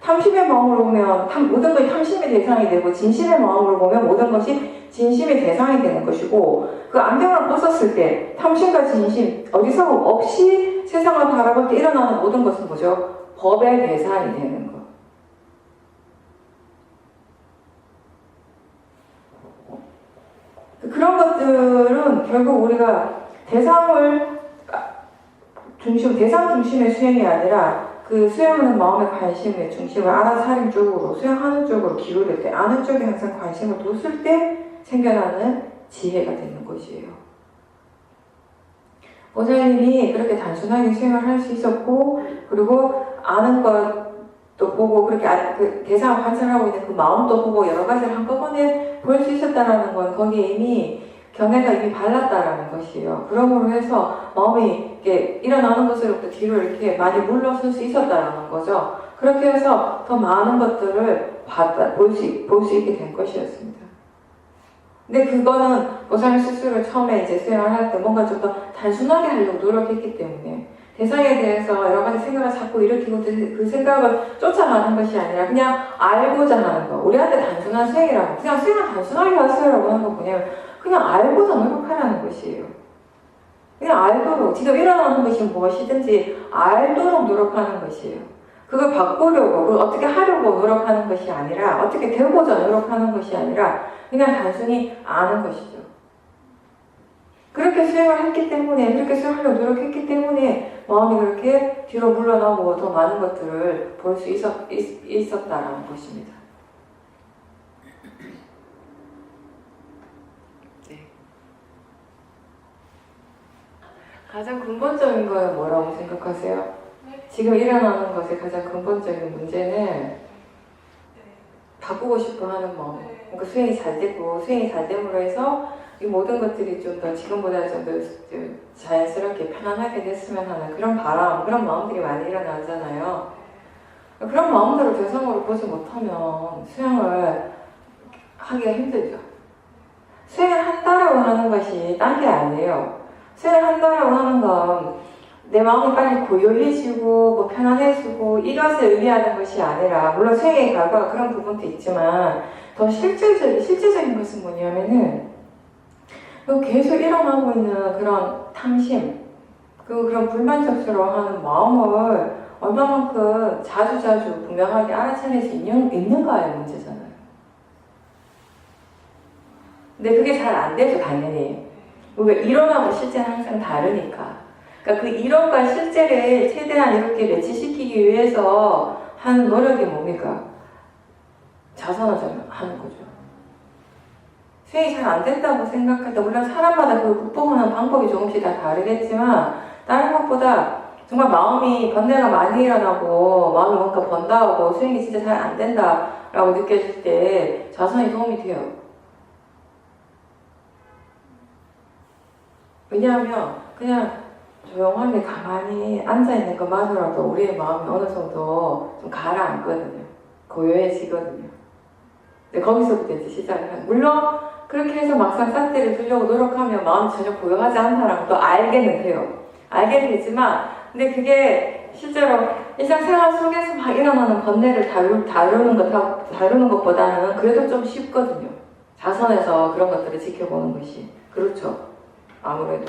Speaker 1: 탐심의 마음으로 보면 모든 것이 탐심의 대상이 되고 진심의 마음으로 보면 모든 것이 진심의 대상이 되는 것이고 그 안경을 벗었을 때 탐심과 진심 어디서 없이 세상을 바라볼 때 일어나는 모든 것은 뭐죠? 법의 대상이 되는 것. 그런 것들은 결국 우리가 대상 중심의 수행이 아니라 그 수행하는 마음의 관심의 중심을 알아차림 쪽으로 수행하는 쪽으로 기울일 때 아는 쪽에 항상 관심을 뒀을 때 생겨나는 지혜가 되는 것이에요. 보살님이 그렇게 단순하게 수행을 할 수 있었고 그리고 아는 것도 보고 그렇게 그 대상을 관찰하고 있는 그 마음도 보고 여러 가지를 한꺼번에 볼 수 있었다는 건 거기에 이미 견해가 이미 발랐다라는 것이에요. 그러므로 해서 마음이 이렇게 일어나는 것으로부터 뒤로 이렇게 많이 물러설 수 있었다라는 거죠. 그렇게 해서 더 많은 것들을 볼 수 있게 된 것이었습니다. 근데 그거는 보살님 스스로 처음에 이제 수행을 할 때 뭔가 좀 더 단순하게 하려고 노력했기 때문에 대상에 대해서 여러 가지 생각을 자꾸 일으키고 그 생각을 쫓아가는 것이 아니라 그냥 알고자 하는 거. 우리한테 단순한 수행이라고 그냥 수행을 단순하게 하세요라고 하는 건 뭐냐면 그냥 알고자 노력하라는 것이에요. 그냥 알도록 지금 일어나는 것이 무엇이든지 알도록 노력하는 것이에요. 그걸 바꾸려고 그걸 어떻게 하려고 노력하는 것이 아니라 어떻게 되고자 노력하는 것이 아니라 그냥 단순히 아는 것이죠. 그렇게 수행을 했기 때문에 그렇게 수행하려고 노력했기 때문에 마음이 그렇게 뒤로 물러나고 더 많은 것들을 볼 수 있었다라는 것입니다. 네. 가장 근본적인 건 뭐라고 생각하세요? 지금 일어나는 것의 가장 근본적인 문제는 바꾸고 싶어 하는 마음. 그러니까 수행이 잘 되고 수행이 잘 됨으로 해서 이 모든 것들이 좀 더 지금보다 좀 더 자연스럽게 편안하게 됐으면 하는 그런 바람, 그런 마음들이 많이 일어나잖아요. 그런 마음들을 대상으로 보지 못하면 수행을 하기가 힘들죠. 수행을 한다라고 하는 것이 딴 게 아니에요. 수행을 한다라고 하는 건 내 마음이 빨리 고요해지고 뭐 편안해지고 이것을 의미하는 것이 아니라 물론 수행의 결과가 그런 부분도 있지만 더 실제적인 것은 뭐냐면은 계속 일어나고 있는 그런 탐심 그런 불만족스러워하는 마음을 얼마만큼 자주 분명하게 알아차릴 수 있는가의 문제잖아요. 근데 그게 잘 안 되죠, 당연히. 우리가 이론하고 실제는 항상 다르니까. 그러니까 그 이론과 실제를 최대한 이렇게 매치시키기 위해서 하는 노력이 뭡니까? 자선을 하는 거죠. 수행이 잘 안 된다고 생각할 때 물론 사람마다 그 극복하는 방법이 조금씩 다 다르겠지만 다른 것보다 정말 마음이 번뇌가 많이 일어나고 마음이 뭔가 번다하고 수행이 진짜 잘 안 된다라고 느껴질 때 자선이 도움이 돼요. 왜냐하면 그냥 조용하게 가만히 앉아있는 것만으로도 우리의 마음이 어느 정도 좀 가라앉거든요. 고요해지거든요. 근데 거기서부터 이제 시작을 하는. 물론 그렇게 해서 막상 싹대를 들려고 노력하면 마음이 전혀 고요하지 않다라는 것도 알게는 돼요. 알게 되지만 근데 그게 실제로 일상생활 속에서 막 일어나는 번뇌를 다루는 것보다는 그래도 좀 쉽거든요. 자선해서 그런 것들을 지켜보는 것이. 그렇죠. 아무래도.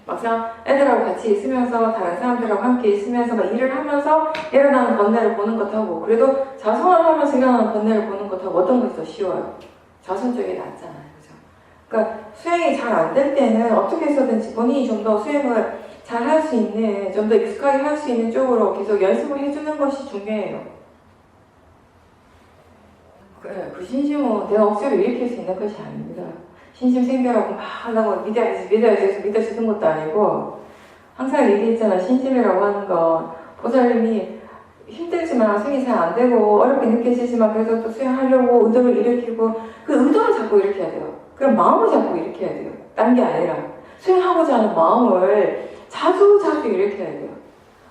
Speaker 1: 막상 애들하고 같이 있으면서 다른 사람들하고 함께 있으면서 막 일을 하면서 일어나는 번뇌를 보는 것하고 그래도 자선을 하면서 일어나는 번뇌를 보는 것하고 어떤 것이 더 쉬워요? 자선 쪽이 낫잖아요. 그죠? 그러니까 수행이 잘 안 될 때는 어떻게 해서든지 본인이 좀 더 수행을 잘 할 수 있는, 좀 더 익숙하게 할 수 있는 쪽으로 계속 연습을 해주는 것이 중요해요. 그래, 그 신심은 내가 억지로 일으킬 수 있는 것이 아닙니다. 신심 생겨라고 막 하려고 믿어야지 믿어주는 것도 아니고, 항상 얘기했잖아. 신심이라고 하는 거 보살님이 힘들지만 수행이 잘 안 되고 어렵게 느껴지지만 그래도 또 수행하려고 의도를 일으키고 그 의도를 자꾸 일으켜야 돼요. 그럼 마음을 자꾸 일으켜야 돼요. 딴 게 아니라 수행하고자 하는 마음을 자주 일으켜야 돼요.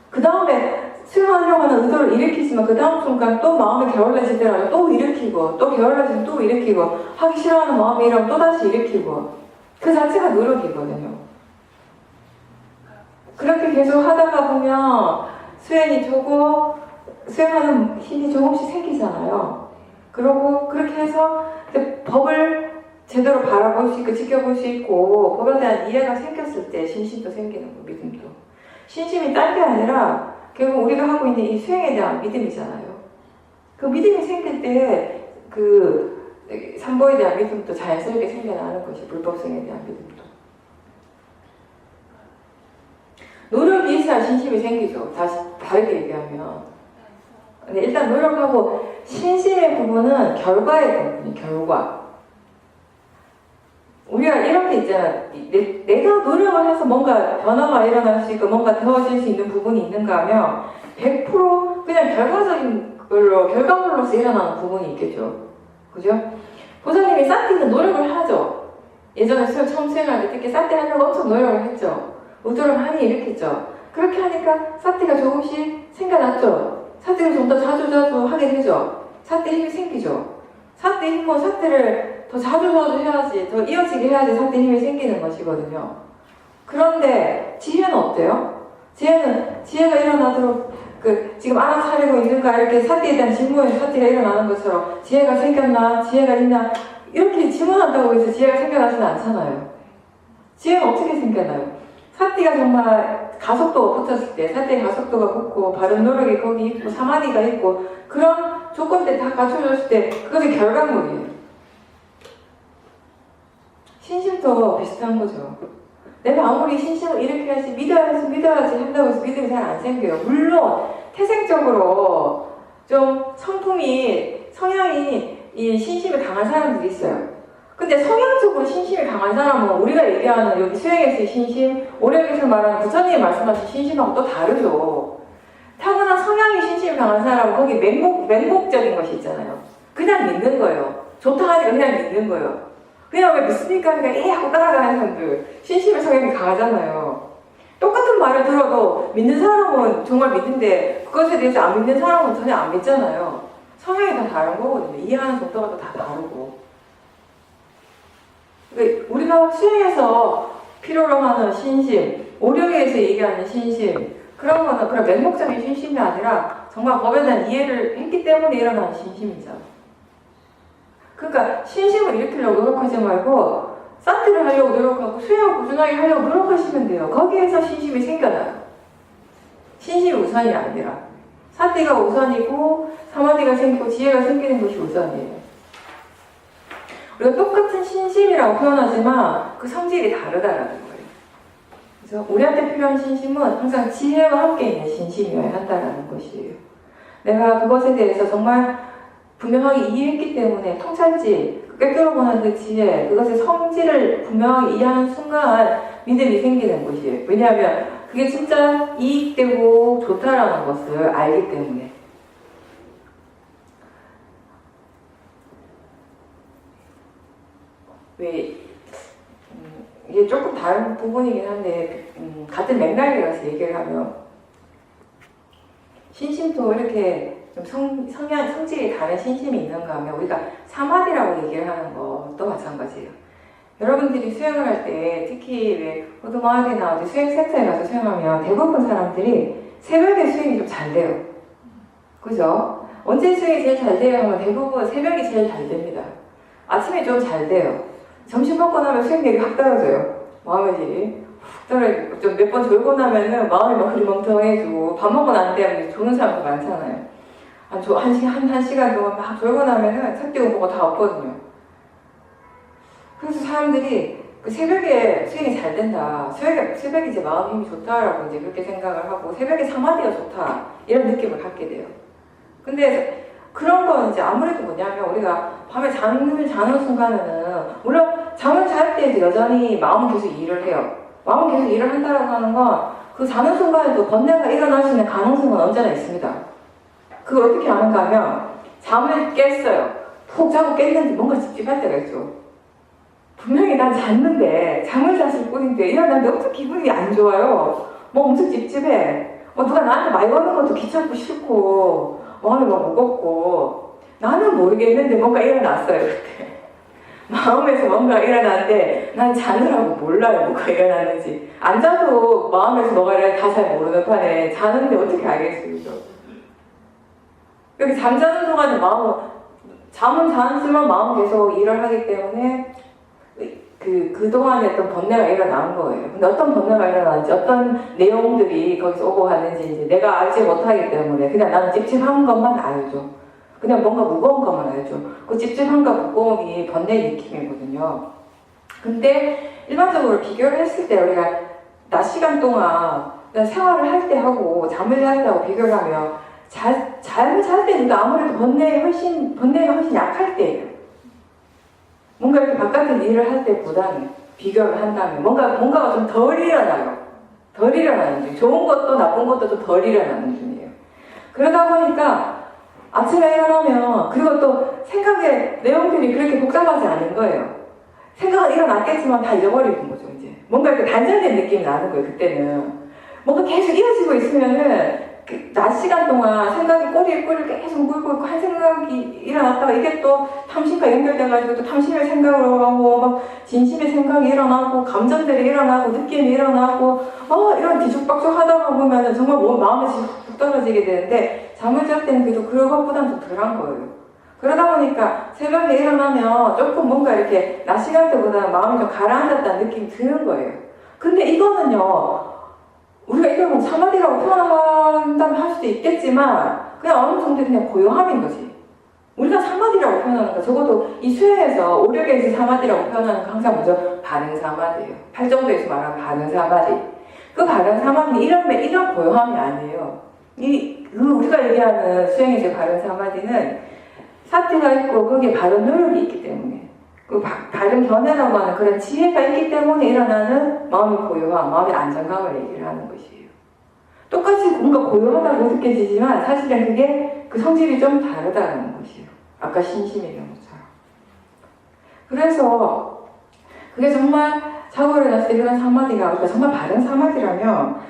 Speaker 1: 그 다음에 수행하려고 하는 의도를 일으키지만 그 다음 순간 또 마음이 게을러질 때라면 또 일으키고 또 게을러지면 또 일으키고 하기 싫어하는 마음이 일어나면 또 다시 일으키고 그 자체가 노력이거든요. 그렇게 계속 하다가 보면 수행이 되고 수행하는 힘이 조금씩 생기잖아요. 그러고 그렇게 해서 법을 제대로 바라볼 수 있고 지켜볼 수 있고 법에 대한 이해가 생겼을 때 신심도 생기는 거, 믿음도. 신심이 딴 게 아니라 결국 우리가 하고 있는 이 수행에 대한 믿음이잖아요. 그 믿음이 생길 때 그 삼보에 대한 믿음도 자연스럽게 생겨나는 것이 불법성에 대한 믿음도. 노력이 있어야 신심이 생기죠. 다르게 얘기하면. 근데 일단 노력하고 신심의 부분은 결과의 부분이 결과. 우리가 이렇게 있잖아. 내가 노력을 해서 뭔가 변화가 일어날 수 있고 뭔가 되어질 수 있는 부분이 있는가 하면 100% 그냥 결과적인 걸로, 결과물로서 일어나는 부분이 있겠죠. 그죠? 보살님이 싼띠는 노력을 하죠. 예전에 처음 수행할 때 특히 싼띠 하려고 엄청 노력을 했죠. 의도를 많이 일으켰죠. 그렇게 하니까 싼띠가 조금씩 생겨났죠. 삿대를 좀 더 자주 하게 되죠. 삿대 힘이 생기죠. 삿대 힘은 삿대를 더 자주 해야지, 더 이어지게 해야지 삿대 힘이 생기는 것이거든요. 그런데 지혜는 어때요? 지혜가 일어나도록 지금 알아서 하려고 있는가 이렇게 삿대에 대한 질문에 삿대가 일어나는 것처럼 지혜가 생겼나, 지혜가 있나 이렇게 질문한다고 해서 지혜가 생겨나지는 않잖아요. 지혜는 어떻게 생겨나요? 삿대가 정말 가속도가 붙었을 때, 삿대의 가속도가 붙고 바른 노력이 거기 있고 사마디가 있고 그런 조건들 다 갖춰졌을 때 그것이 결과물이에요. 신심도 비슷한 거죠. 내가 아무리 신심을 일으켜야지 믿어야지 한다고 해서 믿음이 잘 안 생겨요. 물론 태생적으로 좀 성향이 이 신심이 강한 사람들이 있어요. 근데 성향적으로 신심이 강한 사람은 우리가 얘기하는 여기 수행에서의 신심, 오력에서 말하는 부처님이 말씀하신 신심하고 또 다르죠. 타고난 성향이 신심이 강한 사람은 거기 맹목적인 것이 있잖아요. 그냥 믿는 거예요. 좋다 하니까 그냥 믿는 거예요. 그냥 왜 믿습니까? 그냥 하고 따라가는 사람들. 신심의 성향이 강하잖아요. 똑같은 말을 들어도 믿는 사람은 정말 믿는데 그것에 대해서 안 믿는 사람은 전혀 안 믿잖아요. 성향이 다 다른 거거든요. 이해하는 정도가 다 다르고. 그러니까 우리가 수행에서 필요로 하는 신심, 오력에서 얘기하는 신심, 그런 거는 그런 맹목적인 신심이 아니라 정말 법에 대한 이해를 했기 때문에 일어나는 신심이죠. 그러니까 신심을 일으키려고 노력하지 말고 싼티를 하려고 노력하고 수행을 꾸준하게 하려고 노력하시면 돼요. 거기에서 신심이 생겨나요. 신심이 우선이 아니라 사티가 우선이고 사마디가 생기고 지혜가 생기는 것이 우선이에요. 우리가 똑같은 신심이라고 표현하지만 그 성질이 다르다라는 거예요. 그래서 우리한테 필요한 신심은 항상 지혜와 함께 있는 신심이어야 한다는 것이에요. 내가 그것에 대해서 정말 분명하게 이해했기 때문에 통찰지, 꿰뚫어보는 그 지혜, 그것의 성질을 분명하게 이해하는 순간 믿음이 생기는 것이에요. 왜냐하면 그게 진짜 이익되고 좋다라는 것을 알기 때문에. 이게 조금 다른 부분이긴 한데 같은 맥락이라서 얘기를 하면 신심도 이렇게 좀 성질이 다른 신심이 있는가 하면 우리가 사마디라고 얘기를 하는 것도 마찬가지예요. 여러분들이 수행을 할 때 특히 왜 호두마을이나 어디 수행센터에 가서 수행하면 대부분 사람들이 새벽에 수행이 좀 잘 돼요. 그죠? 언제 수행이 제일 잘 돼요 하면 대부분 새벽이 제일 잘 됩니다. 아침에 좀 잘 돼요. 점심 먹고 나면 수행력이 확 떨어져요. 마음의 질이 훅 떨어지고 좀 몇 번 졸고 나면은 마음이 막 흐리멍텅해지고 밥 먹고 난 다음에 조는 사람도 많잖아요. 한 시간 동안 막 졸고 나면은 책 띄고 뭐가 다 없거든요. 그래서 사람들이 그 새벽에 수행이 잘 된다. 새벽에 이제 마음 힘이 좋다라고 이제 그렇게 생각을 하고 새벽에 사마디가 좋다. 이런 느낌을 갖게 돼요. 근데 그런 건 이제 아무래도 뭐냐면 우리가 밤에 잠을 자는 순간에는 물론 잠을 잘 때도 여전히 마음은 계속 일을 해요. 마음은 계속 일을 한다라고 하는 건 그 자는 순간에도 번뇌가 일어날 수 있는 가능성은 언제나 있습니다. 그걸 어떻게 아는가 하면 잠을 깼어요. 푹 자고 깼는데 뭔가 찝찝할 때가 있죠. 분명히 난 잤는데 잠을 잤을 뿐인데 일어났는데 엄청 기분이 안 좋아요. 뭐 엄청 찝찝해. 누가 나한테 말 거는 것도 귀찮고 싫고 마음이 막 무겁고 나는 모르겠는데 뭔가 일어났어요 그때. 마음에서 뭔가 일어났는데 난 자느라고 몰라요 뭐가 일어났는지. 안 자도 마음에서 뭐가 일어났는지 다 잘 모르는 판에 자는데 어떻게 알겠어요. 여기 잠자는 동안에 잠은 자지만 마음은 계속 일을 하기 때문에 그동안에 어떤 번뇌가 일어난 거예요. 근데 어떤 번뇌가 일어나는지, 어떤 내용들이 거기서 오고 가는지 이제 내가 알지 못하기 때문에 그냥 나는 찝찝한 것만 알죠. 그냥 뭔가 무거운 것만 알죠. 그 찝찝함과 무거움이 번뇌의 느낌이거든요. 근데 일반적으로 비교를 했을 때 우리가 낮 시간 동안 생활을 할 때 하고 잠을 잘 때하고 비교를 하면 잠을 잘 때는 아무래도 번뇌가 훨씬 약할 때예요. 뭔가 이렇게 바깥에 일을 할 때보다는 비교를 한다면 뭔가가 좀 덜 일어나요. 덜 일어나는 중. 좋은 것도 나쁜 것도 좀 덜 일어나는 중이에요. 그러다 보니까 아침에 일어나면 그리고 또 생각의 내용들이 그렇게 복잡하지 않은 거예요. 생각은 일어났겠지만 다 잊어버리는 거죠. 이제 뭔가 이렇게 단절된 느낌이 나는 거예요. 그때는 뭔가 계속 이어지고 있으면은 낮 시간 동안 생각이 꼬리에 계속 물고 있고 한 생각이 일어났다가 이게 또 탐심과 연결돼가지고 또 탐심의 생각으로 가고 막 진심의 생각이 일어나고 감정들이 일어나고 느낌이 일어나고 이런 뒤죽박죽 하다가 보면은 정말 마음의 질이 훅 떨어지게 되는데 잠을 잘 때는 그래도 그것보다는 좀 덜한 거예요. 그러다 보니까 새벽에 일어나면 조금 뭔가 이렇게 낮 시간대보다는 마음이 좀 가라앉았다는 느낌이 드는 거예요. 근데 이거는요 우리가 이걸 뭐 사마디라고 표현한다면 할 수도 있겠지만 그냥 어느 정도 그냥 고요함인 거지. 우리가 사마디라고 표현하는 거 적어도 이 수행에서 오력에서 사마디라고 표현하는 거 항상 먼저 반응 사마디예요. 팔정도에서 말하는 반응 사마디. 그 반응 사마디는 이런 고요함이 아니에요. 우리가 얘기하는 수행에서 반응 사마디는 사티가 있고 거기에 바른 노력이 있기 때문에 그 다른 견해라고 하는 그런 지혜가 있기 때문에 일어나는 마음의 고요함, 마음의 안정감을 얘기를 하는 것이에요. 똑같이 뭔가 고요하다고 느껴지지만 사실은 그게 그 성질이 좀 다르다는 것이에요. 아까 신심의 경우처럼. 그래서 그게 정말 자고 일어났을 때 이런 사마디가 정말 바른 사마디라면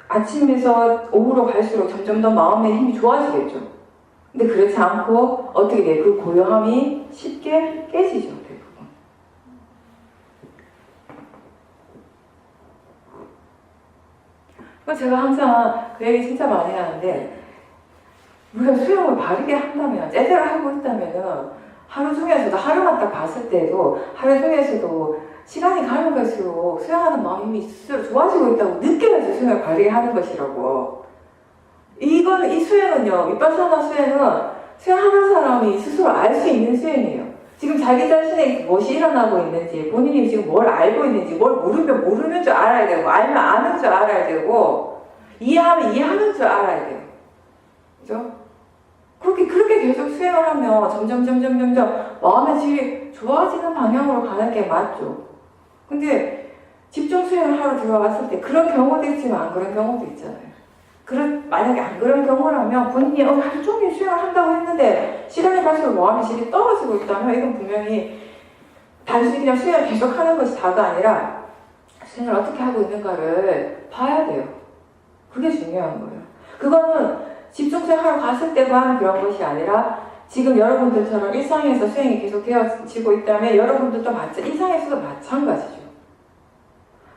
Speaker 1: 아침에서 오후로 갈수록 점점 더 마음의 힘이 좋아지겠죠. 근데 그렇지 않고 어떻게 돼요? 그 고요함이 쉽게 깨지죠. 대부분. 제가 항상 그 얘기 진짜 많이 하는데 우리가 수영을 바르게 한다면 제대로 하고 있다면 하루 중에서도 하루만 딱 봤을 때도 하루 중에서도 시간이 가면 갈수록 수영하는 마음이 스스로 좋아지고 있다고 느껴야지 수영을 바르게 하는 것이라고. 이 수행은요, 윗바사나 수행은 수행하는 사람이 스스로 알 수 있는 수행이에요. 지금 자기 자신의 무엇이 일어나고 있는지, 본인이 지금 뭘 알고 있는지, 뭘 모르면 모르는 줄 알아야 되고, 알면 아는 줄 알아야 되고, 이해하면 이해하는 줄 알아야 돼요. 그죠? 그렇게 계속 수행을 하면 점점 마음의 질이 좋아지는 방향으로 가는 게 맞죠. 근데 집중 수행을 하러 들어갔을 때 그런 경우도 있지만 안 그런 경우도 있잖아요. 만약에 안 그런 경우라면 본인이 하루 종일 수행을 한다고 했는데 시간이 갈수록 마음의 질이 떨어지고 있다면 이건 분명히 단순히 그냥 수행을 계속 하는 것이 다가 아니라 수행을 어떻게 하고 있는가를 봐야 돼요. 그게 중요한 거예요. 그거는 집중 수행하러 갔을 때만 그런 것이 아니라 지금 여러분들처럼 일상에서 수행이 계속 되어지고 있다면 여러분들도 일상에서도 마찬가지죠.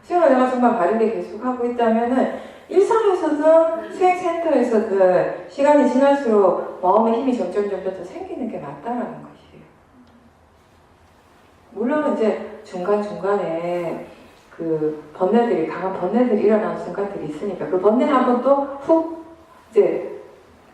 Speaker 1: 수행을 내가 정말 바르게 계속하고 있다면은 일상에서도 모든 수행센터에서는 시간이 지날수록 마음의 힘이 점점 더 생기는 게 맞다라는 것이에요. 물론 이제 중간중간에 그 번뇌들이, 강한 번뇌들이 일어나는 순간들이 있으니까 그 번뇌 한번 또 훅 이제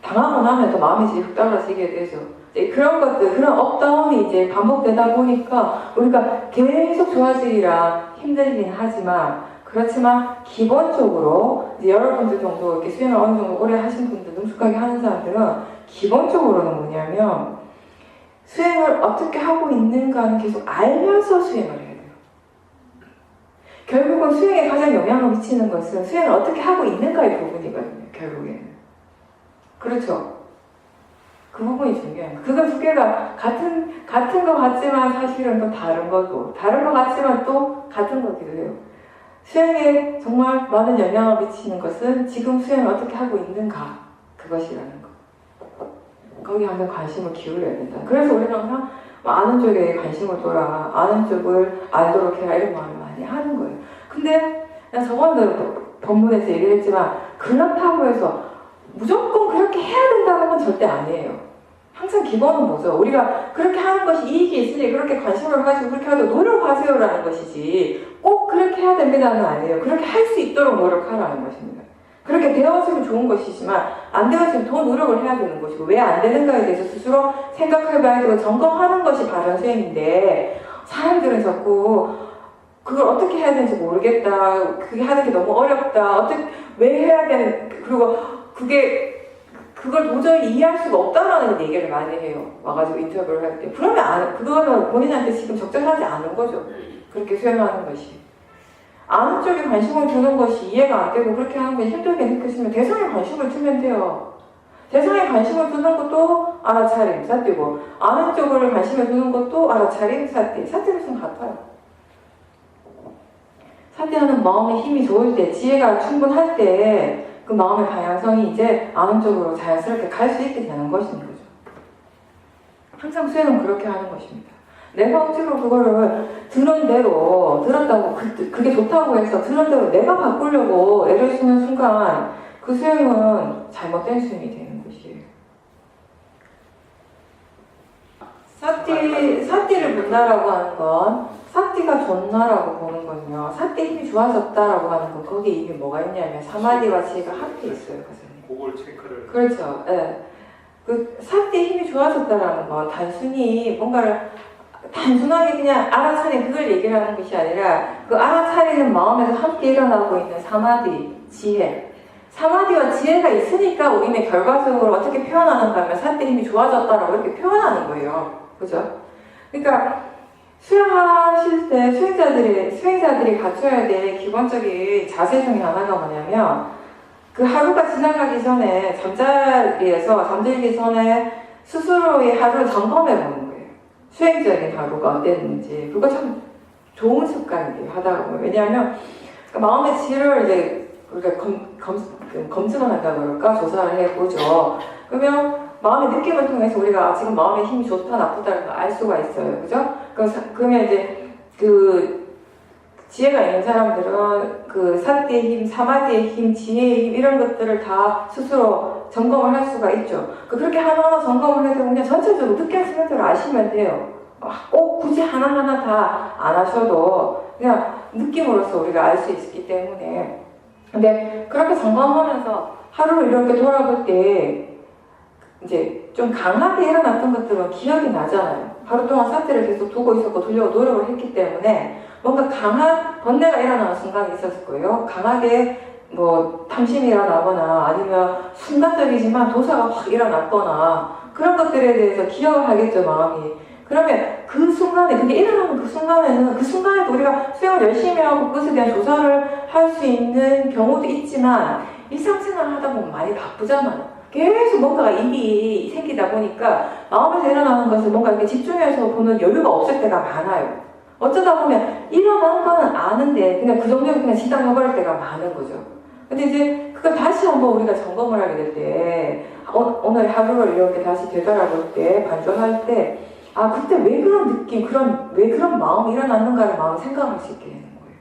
Speaker 1: 당하고 나면 또 마음이 이제 훅 떨어지게 되죠. 그런 것들, 그런 업다운이 이제 반복되다 보니까 우리가 계속 좋아지기라 힘들긴 하지만, 그렇지만 기본적으로 이제 여러분들 정도 이렇게 수행을 어느 정도 오래 하신 분들, 능숙하게 하는 사람들은 기본적으로는 뭐냐면 수행을 어떻게 하고 있는가는 계속 알면서 수행을 해야 돼요. 결국은 수행에 가장 영향을 미치는 것은 수행을 어떻게 하고 있는가의 부분이거든요. 결국에는. 그렇죠? 그 부분이 중요해요. 그거 두 개가 같은 것 같지만 사실은 또 다른 거고, 다른 것 같지만 또 같은 거기도 해요. 수행에 정말 많은 영향을 미치는 것은 지금 수행을 어떻게 하고 있는가, 그것이라는 거. 거기 한번 관심을 기울여야 된다. 그래서 우리는 항상 아는 쪽에 관심을 둬라, 아는 쪽을 알도록 해라, 이런 말을 많이 하는 거예요. 근데 난 저번에도 본문에서 얘기를 했지만 그렇다고 해서 무조건 그렇게 해야 된다는 건 절대 아니에요. 항상 기본은 뭐죠? 우리가 그렇게 하는 것이 이익이 있으니 그렇게 관심을 가지고 그렇게 하도록 노력하세요라는 것이지, 꼭 그렇게 해야 됩니다는 아니에요. 그렇게 할 수 있도록 노력하라는 것입니다. 그렇게 되어지면 좋은 것이지만 안 되어지면 더 노력을 해야 되는 것이고, 왜 안 되는가에 대해서 스스로 생각해봐야 되고 점검하는 것이 바른 수행인데, 사람들은 자꾸 그걸 어떻게 해야 되는지 모르겠다, 그게 하는 게 너무 어렵다, 왜 해야 되는, 그리고 그걸 도저히 이해할 수가 없다라는 얘기를 많이 해요. 와가지고 인터뷰를 할 때. 그러면 그거는 본인한테 지금 적절하지 않은 거죠. 그렇게 수행하는 것이. 아는 쪽에 관심을 두는 것이 이해가 안 되고 그렇게 하는 게 힘들게 느껴지면 대상에 관심을 두면 돼요. 대상에 관심을 두는 것도 알아차림, 사띠고, 아는 쪽을 관심을 두는 것도 알아차림, 사띠. 사띠는 좀 같아요. 사띠하는 마음의 힘이 좋을 때, 지혜가 충분할 때 그 마음의 방향성이 이제 아는 쪽으로 자연스럽게 갈 수 있게 되는 것인 거죠. 항상 수행은 그렇게 하는 것입니다. 내가 억지로 그거를 들은 대로, 들었다고, 그게 좋다고 해서 들은 대로 내가 바꾸려고 애를 쓰는 순간 그 수행은 잘못된 수행이 되는 것이에요. 사띠를 본다라고 하는 건, 사띠가 좋나라고 보는 건요, 사띠 힘이 좋아졌다라고 하는 건 거기에 이미 뭐가 있냐면 사마디와 지혜가 함께 있어요.
Speaker 2: 그걸 체크를.
Speaker 1: 그렇죠. 예. 그 사띠 힘이 좋아졌다라는 건 단순히 뭔가를 단순하게 그냥 알아차리는 그걸 얘기를 하는 것이 아니라, 그 알아차리는 마음에서 함께 일어나고 있는 사마디, 지혜. 사마디와 지혜가 있으니까 우리는 결과적으로 어떻게 표현하는가 하면 사띠 힘이 좋아졌다라고 이렇게 표현하는 거예요. 그죠? 그러니까 수행하실 때 수행자들이 갖춰야 될 기본적인 자세 중에 하나가 뭐냐면, 그 하루가 지나가기 전에 잠들기 전에 스스로의 하루를 점검해 보는 거예요. 수행적인 하루가 어땠는지. 그거 참 좋은 습관이에요, 하다가 보면. 왜냐하면 마음의 질을 이제 우리가 검증을 한다 그럴까, 조사를 해보죠. 그러면 마음의 느낌을 통해서 우리가 지금 마음의 힘이 좋다 나쁘다를 알 수가 있어요. 그죠? 그러면 이제 그 지혜가 있는 사람들은 그 사띠의 힘, 사마디의 힘, 지혜의 힘, 이런 것들을 다 스스로 점검을 할 수가 있죠. 그렇게 하나하나 점검을 해도 그냥 전체적으로 느껴지는 대로 아시면 돼요. 꼭 굳이 하나하나 다 안 하셔도 그냥 느낌으로써 우리가 알 수 있기 때문에. 근데 그렇게 점검하면서 하루를 이렇게 돌아볼 때 이제 좀 강하게 일어났던 것들은 기억이 나잖아요. 하루 동안 사태를 계속 두고 있었고 두려고 노력을 했기 때문에 뭔가 강한 번뇌가 일어나는 순간이 있었을 거예요. 강하게 뭐 탐심이 일어나거나 아니면 순간적이지만 도사가 확 일어났거나 그런 것들에 대해서 기억을 하겠죠, 마음이. 그러면 그 순간에, 그게 일어나는 그 순간에도 우리가 수행을 열심히 하고 그것에 대한 조사를 할 수 있는 경우도 있지만, 일상생활 하다 보면 많이 바쁘잖아요. 계속 뭔가 일이 생기다 보니까 마음에서 일어나는 것을 뭔가 이렇게 집중해서 보는 여유가 없을 때가 많아요. 어쩌다 보면 일어나는 거는 아는데 그냥 그 정도에 그냥 지나가버릴 때가 많은 거죠. 근데 이제 그걸 다시 한번 우리가 점검을 하게 될 때, 오늘 하루를 이렇게 다시 되돌아볼 때, 반전할 때, 아, 그때 왜 그런 느낌, 왜 그런 마음이 일어났는가를 마음을 생각할 수 있게 되는 거예요.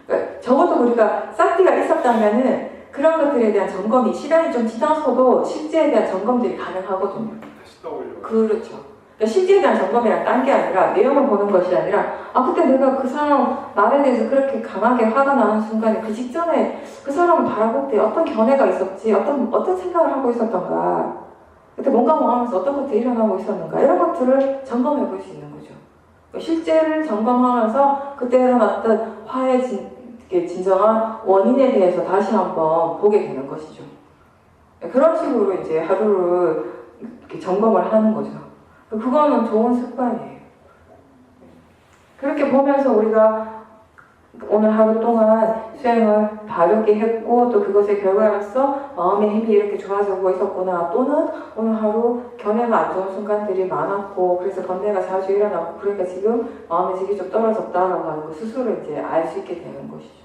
Speaker 1: 그러니까 적어도 우리가 싹디가 있었다면은 그런 것들에 대한 점검이 시간이 좀 지나서도 실제에 대한 점검들이 가능하거든요.
Speaker 2: 다시 떠올려.
Speaker 1: 그렇죠. 그러니까 실제에 대한 점검이랑 딴 게 아니라 내용을 보는 것이 아니라 그때 내가 그 사람 말에 대해서 그렇게 강하게 화가 나는 순간에 그 직전에 그 사람을 바라볼 때 어떤 견해가 있었지, 어떤 생각을 하고 있었던가, 그때 뭔가 하면서 어떤 것들이 일어나고 있었는가, 이런 것들을 점검해 볼 수 있는 거죠. 그러니까 실제를 점검하면서 그때 일어났던 화의 진정한 원인에 대해서 다시 한번 보게 되는 것이죠. 그런 식으로 이제 하루를 이렇게 점검을 하는 거죠. 그거는 좋은 습관이에요. 그렇게 보면서 우리가 오늘 하루 동안 수행을 바르게 했고 또 그것의 결과로서 마음의 힘이 이렇게 좋아지고 있었구나, 또는 오늘 하루 견해가 안 좋은 순간들이 많았고 그래서 번뇌가 자주 일어났고 그러니까 지금 마음의 질이 좀 떨어졌다라고 하는 거 스스로 이제 알 수 있게 되는 것이죠.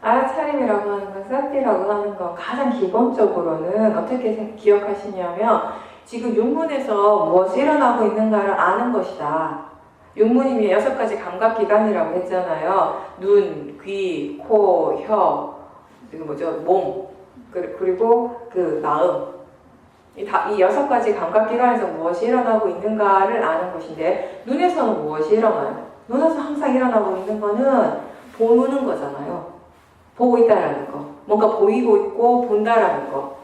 Speaker 1: 알아차림이라고 하는 건, 사티라고 하는 건 가장 기본적으로는 어떻게 기억하시냐면 지금 육문에서 무엇이 일어나고 있는가를 아는 것이다. 육문이 6가지 감각기관이라고 했잖아요. 눈, 귀, 코, 혀, 몸, 그리고 그 마음. 이 6가지 감각기관에서 무엇이 일어나고 있는가를 아는 것인데, 눈에서는 무엇이 일어나요? 눈에서 항상 일어나고 있는 거는 보는 거잖아요. 보고 있다라는 거. 뭔가 보이고 있고 본다라는 거.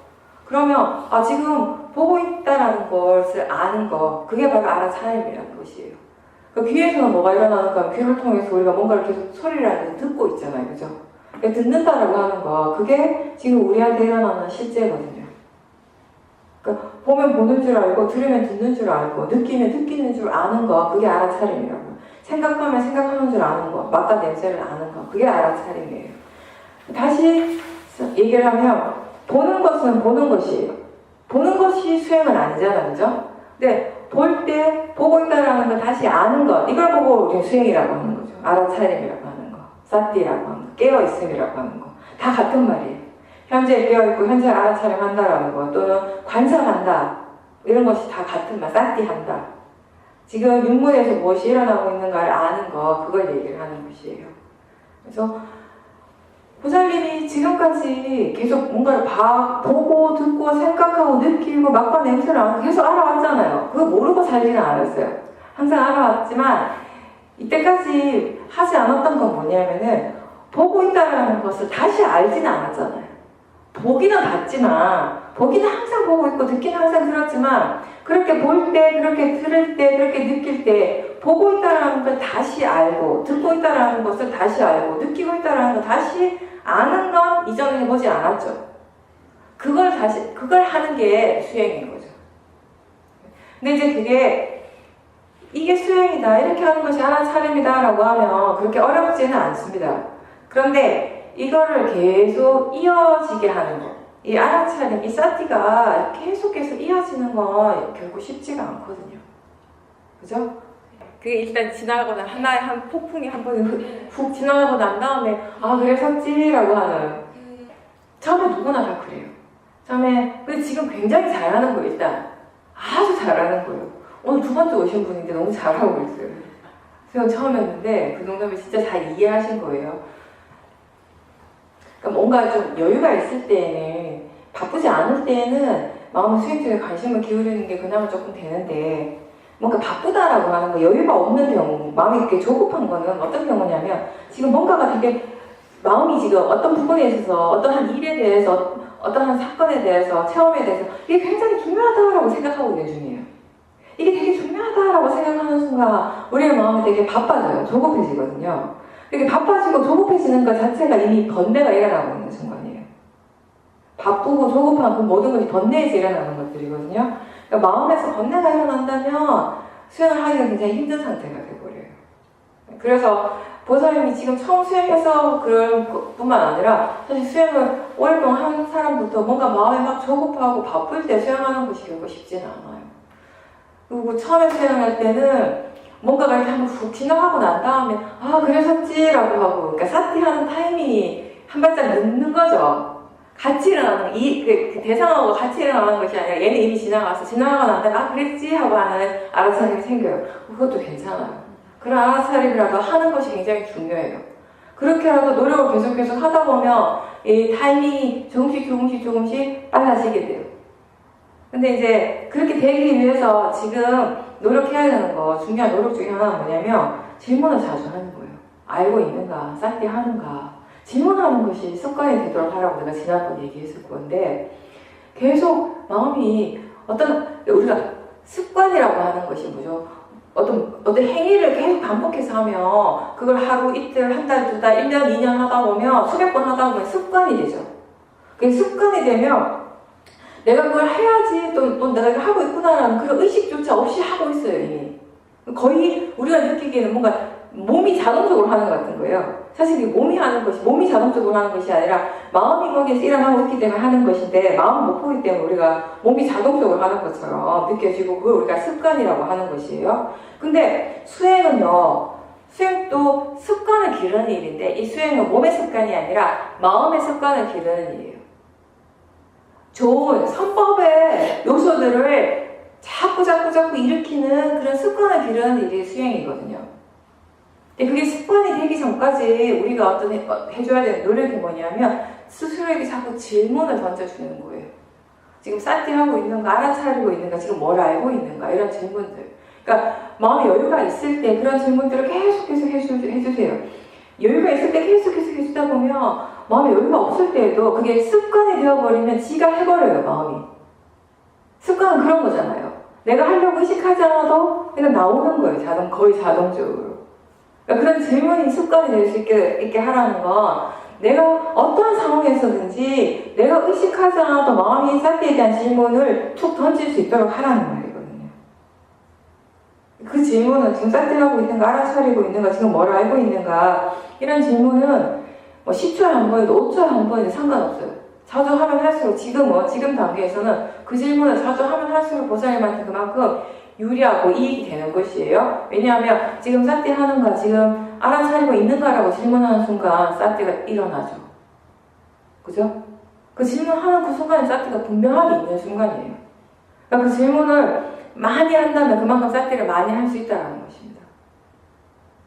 Speaker 1: 그러면 지금 보고 있다라는 것을 아는 거, 그게 바로 알아차림이라는 것이에요. 그 귀에서는 뭐가 일어나는가 하면 귀를 통해서 우리가 뭔가를 계속 소리를 듣고 있잖아요. 그죠? 듣는다라고 하는 거, 그게 지금 우리한테 일어나는 실제거든요. 그러니까 보면 보는 줄 알고, 들으면 듣는 줄 알고, 느끼면 느끼는 줄 아는 거, 그게 알아차림이라고. 생각하면 생각하는 줄 아는 거, 맛과 냄새를 아는 거, 그게 알아차림이에요. 다시 얘기를 하면 보는 것은 보는 것이에요. 보는 것이 수행은 아니잖아요. 그죠? 근데 볼 때 보고 있다라는 거 다시 아는 것, 이걸 보고 우리 수행이라고 하는 거죠. 알아차림이라고 하는 거, 사띠라고 하는 거, 깨어있음이라고 하는 거, 다 같은 말이에요. 현재 깨어있고 현재 알아차림한다라는 거, 또는 관찰한다, 이런 것이 다 같은 말, 사띠한다. 지금 육문에서 무엇이 일어나고 있는가를 아는 거, 그걸 얘기를 하는 것이에요. 그래서 보살님이 지금까지 계속 뭔가를 보고, 듣고, 생각하고, 느끼고, 맛과 냄새를 계속 알아왔잖아요. 그거 모르고 살지는 않았어요. 항상 알아왔지만, 이때까지 하지 않았던 건 뭐냐면은, 보고 있다는 것을 다시 알지는 않았잖아요. 보기는 봤지만, 보기는 항상 보고 있고, 듣기는 항상 들었지만, 그렇게 볼 때, 그렇게 들을 때, 그렇게 느낄 때, 보고 있다는 걸 다시 알고, 듣고 있다는 것을 다시 알고, 느끼고 있다는 걸 다시 아는 건 이전에 해보지 않았죠. 그걸 하는 게 수행인 거죠. 근데 이제 이게 수행이다, 이렇게 하는 것이 알아차림이다 라고 하면 그렇게 어렵지는 않습니다. 그런데 이거를 계속 이어지게 하는 거, 이 알아차림, 이 사티가 계속해서 이어지는 건 결국 쉽지가 않거든요. 그죠? 그게 일단 지나가고 하나의 한 폭풍이 한 번에 훅 지나가고 난 다음에 그랬었지라고 하는, 처음에 누구나 다 그래요. 처음에 근데 지금 굉장히 잘하는 거예요. 일단 아주 잘하는 거예요. 오늘 2번째 오신 분인데 너무 잘하고 있어요. 수영 처음 했는데 그 정도면 진짜 잘 이해하신 거예요. 그러니까 뭔가 좀 여유가 있을 때에는, 바쁘지 않을 때에는 마음 수행 쪽에 관심을 기울이는 게 그나마 조금 되는데, 뭔가 바쁘다라고 하는 거, 여유가 없는 경우, 마음이 이렇게 조급한 거는 어떤 경우냐면, 지금 뭔가가 되게 마음이 지금 어떤 부분에 있어서, 어떤 한 일에 대해서, 어떤 한 사건에 대해서, 체험에 대해서 이게 굉장히 중요하다라고 생각하고 있는 중이에요. 이게 되게 중요하다라고 생각하는 순간 우리의 마음이 되게 바빠져요. 조급해지거든요. 이렇게 바빠지고 조급해지는 것 자체가 이미 번뇌가 일어나고 있는 순간이에요. 바쁘고 조급한 그 모든 것이 번뇌에서 일어나는 것들이거든요. 그러니까 마음에서 번뇌가 일어난다면 수행을 하기가 굉장히 힘든 상태가 되어버려요. 그래서 보살님이 지금 처음 수행해서 그럴 뿐만 아니라 사실 수행을 오랫동안 한 사람부터 뭔가 마음이 막 조급하고 바쁠 때 수행하는 것이 결코 쉽지는 않아요. 그리고 처음에 수행할 때는 뭔가가 이렇게 한번 훅 지나가고 난 다음에 그랬었지라고 하고, 그러니까 사티하는 타이밍이 한 발짝 늦는 거죠. 같이 일어나는 그 대상하고 같이 일어나는 것이 아니라 얘는 이미 지나가고 난 다음에 그랬지 하고 하는 알아차림이 생겨요. 그것도 괜찮아요. 그런 알아차림이라도 하는 것이 굉장히 중요해요. 그렇게라도 노력을 계속 하다 보면 이 타이밍이 조금씩 빨라지게 돼요. 근데 이제 그렇게 되기 위해서 지금 노력해야 되는 거, 중요한 노력 중에 하나는 뭐냐면 질문을 자주 하는 거예요. 알고 있는가? 쌓게 하는가? 질문하는 것이 습관이 되도록 하라고 내가 지난번에 얘기했을 건데 계속 마음이 우리가 습관이라고 하는 것이 뭐죠? 어떤 행위를 계속 반복해서 하면 그걸 하루, 이틀, 한 달, 두 달, 1년, 2년 하다 보면 수백 번 하다 보면 습관이 되죠. 그게 습관이 되면 내가 그걸 해야지 또 내가 이걸 하고 있구나라는 그런 의식조차 없이 하고 있어요, 이미. 거의 우리가 느끼기에는 뭔가 몸이 자동적으로 하는 것 같은 거예요. 사실 이게 몸이 자동적으로 하는 것이 아니라 마음이 거기에서 일어나고 있기 때문에 하는 것인데 마음을 못 보기 때문에 우리가 몸이 자동적으로 하는 것처럼 느껴지고 그걸 우리가 습관이라고 하는 것이에요. 근데 수행은요, 수행도 습관을 기르는 일인데 이 수행은 몸의 습관이 아니라 마음의 습관을 기르는 일이에요. 좋은 선법의 요소들을 자꾸 일으키는 그런 습관을 기르는 일이 수행이거든요. 근데 그게 습관이 되기 전까지 우리가 해줘야 되는 노력이 뭐냐면 스스로에게 자꾸 질문을 던져주는 거예요. 지금 쌀띠하고 있는가, 알아차리고 있는가, 지금 뭘 알고 있는가, 이런 질문들. 그러니까 마음에 여유가 있을 때 그런 질문들을 계속해서 해주세요. 여유가 있을 때 계속해서 해주다 보면 마음에 여유가 없을 때에도 그게 습관이 되어버리면 지가 해버려요, 마음이. 습관은 그런 거잖아요. 내가 하려고 의식하지 않아도 그냥 나오는 거예요, 거의 자동적으로. 그러니까 그런 질문이 습관이 될 수 있게 하라는 건 내가 어떠한 상황에서든지 내가 의식하지 않아도 마음이 쌀띠에 대한 질문을 툭 던질 수 있도록 하라는 말이거든요. 그 질문은 지금 쌀띠하고 있는가, 알아차리고 있는가, 지금 뭘 알고 있는가, 이런 질문은 뭐 10초에 한 번에도 5초에 한 번에도 상관없어요. 자주 하면 할수록 지금 단계에서는 그 질문을 자주 하면 할수록 보살님한테 그만큼 유리하고 이익이 되는 것이에요. 왜냐하면 지금 쌀띠 하는가, 지금 알아차리고 있는가라고 질문하는 순간 쌀띠가 일어나죠. 그죠? 그 질문하는 그 순간에 쌀띠가 분명하게 있는 순간이에요. 그러니까 그 질문을 많이 한다면 그만큼 쌀띠를 많이 할 수 있다는 것입니다.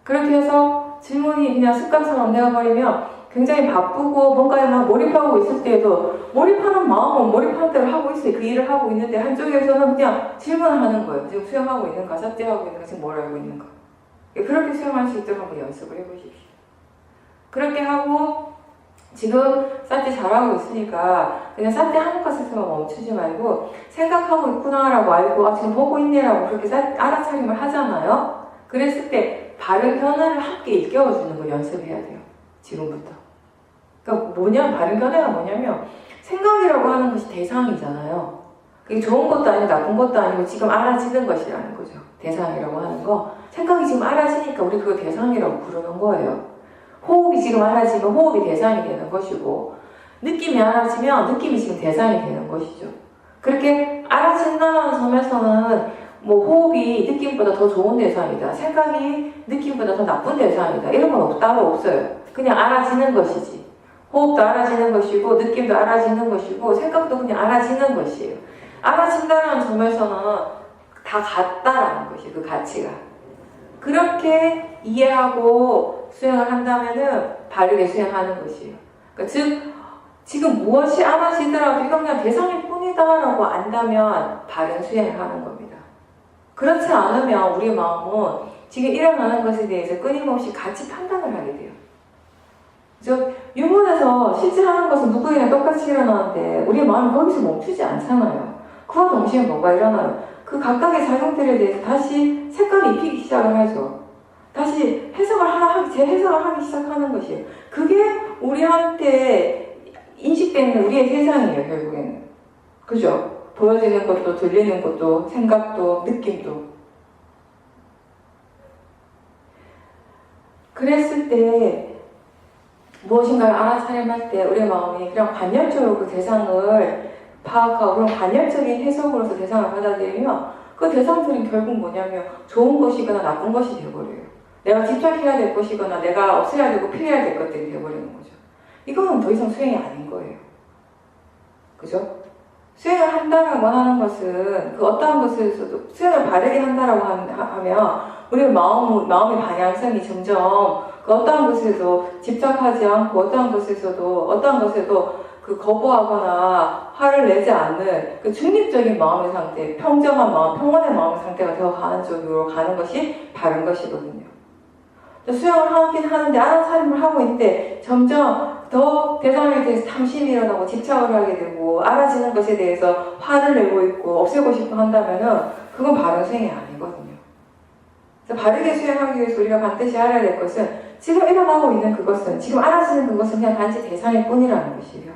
Speaker 1: 그렇게 해서 질문이 그냥 습관처럼 되어버리면 굉장히 바쁘고 뭔가에 막 몰입하고 있을 때에도 몰입하는 마음은 몰입하는 대로 하고 있어요. 그 일을 하고 있는데 한쪽에서는 그냥 질문을 하는 거예요. 지금 수영하고 있는가, 삽질하고 있는가, 지금 뭘 알고 있는가. 그렇게 수영할 수 있도록 한번 연습을 해보십시오. 그렇게 하고 지금 쌀띠 잘하고 있으니까 그냥 쌀띠 하는 것에서만 멈추지 말고 생각하고 있구나라고 알고 지금 보고 있네라고 그렇게 알아차림을 하잖아요. 그랬을 때 바른 변화를 함께 일깨워주는 걸 연습해야 돼요. 지금부터. 그러니까 바른 변화가 뭐냐면 생각이라고 하는 것이 대상이잖아요. 그게 좋은 것도 아니고 나쁜 것도 아니고 지금 알아지는 것이라는 거죠. 대상이라고 하는 거. 생각이 지금 알아지니까 우리 그거 대상이라고 부르는 거예요. 호흡이 지금 알아지면 호흡이 대상이 되는 것이고 느낌이 알아지면 느낌이 지금 대상이 되는 것이죠. 그렇게 알아진다는 점에서는 호흡이 느낌보다 더 좋은 대상이다. 생각이 느낌보다 더 나쁜 대상이다. 이런 건 따로 없어요. 그냥 알아지는 것이지. 호흡도 알아지는 것이고 느낌도 알아지는 것이고 생각도 그냥 알아지는 것이에요. 알아진다는 점에서는 다 같다라는 것이에요. 그 가치가. 그렇게 이해하고 수행을 한다면은 바르게 수행하는 것이에요. 그러니까 즉 지금 무엇이 알아지더라도 이건 그냥 대상일 뿐이다라고 안다면 바른 수행을 하는 겁니다. 그렇지 않으면 우리 마음은 지금 일어나는 것에 대해서 끊임없이 같이 판단을 하게 돼요. 유문에서 실제 하는 것은 누구에게나 똑같이 일어나는데 우리 마음이 거기서 멈추지 않잖아요. 그와 동시에 뭐가 일어나요? 그 각각의 작용들에 대해서 다시 색깔을 입히기 시작을 하죠. 다시 재해석을 하기 시작하는 것이에요. 그게 우리한테 인식되는 우리의 세상이에요, 결국에는. 그죠? 보여지는 것도, 들리는 것도, 생각도, 느낌도. 그랬을 때 무엇인가를 알아차림할 때 우리의 마음이 그냥 관념적으로 그 대상을 파악하고 그런 관념적인 해석으로서 대상을 받아들이면 그 대상들은 결국 뭐냐면 좋은 것이거나 나쁜 것이 되어버려요. 내가 집착해야 될 것이거나 내가 없애야 되고 피해야 될 것들이 되어버리는 거죠. 이거는 더 이상 수행이 아닌 거예요. 그죠? 수행을 한다라고 하는 것은 그 어떠한 것에서도 수행을 바르게 한다라고 하면 우리의 마음의 방향성이 점점 그 어떠한 것에도 집착하지 않고 어떠한 것에도 그 거부하거나 화를 내지 않는 그 중립적인 마음의 상태, 평정한 마음, 평온의 마음의 상태가 되어가는 쪽으로 가는 것이 바른 것이거든요. 수영을 하긴 하는데 알아차림을 하고 있는데 점점 더 대상에 대해서 탐심이 일어나고 집착을 하게 되고 알아지는 것에 대해서 화를 내고 있고 없애고 싶어 한다면은 그건 바른 수행이 아니거든요. 그래서 바르게 수행하기 위해서 우리가 반드시 알아야 될 것은 지금 일어나고 있는 그것은 지금 알아지는 그것은 그냥 단지 대상일 뿐이라는 것이에요.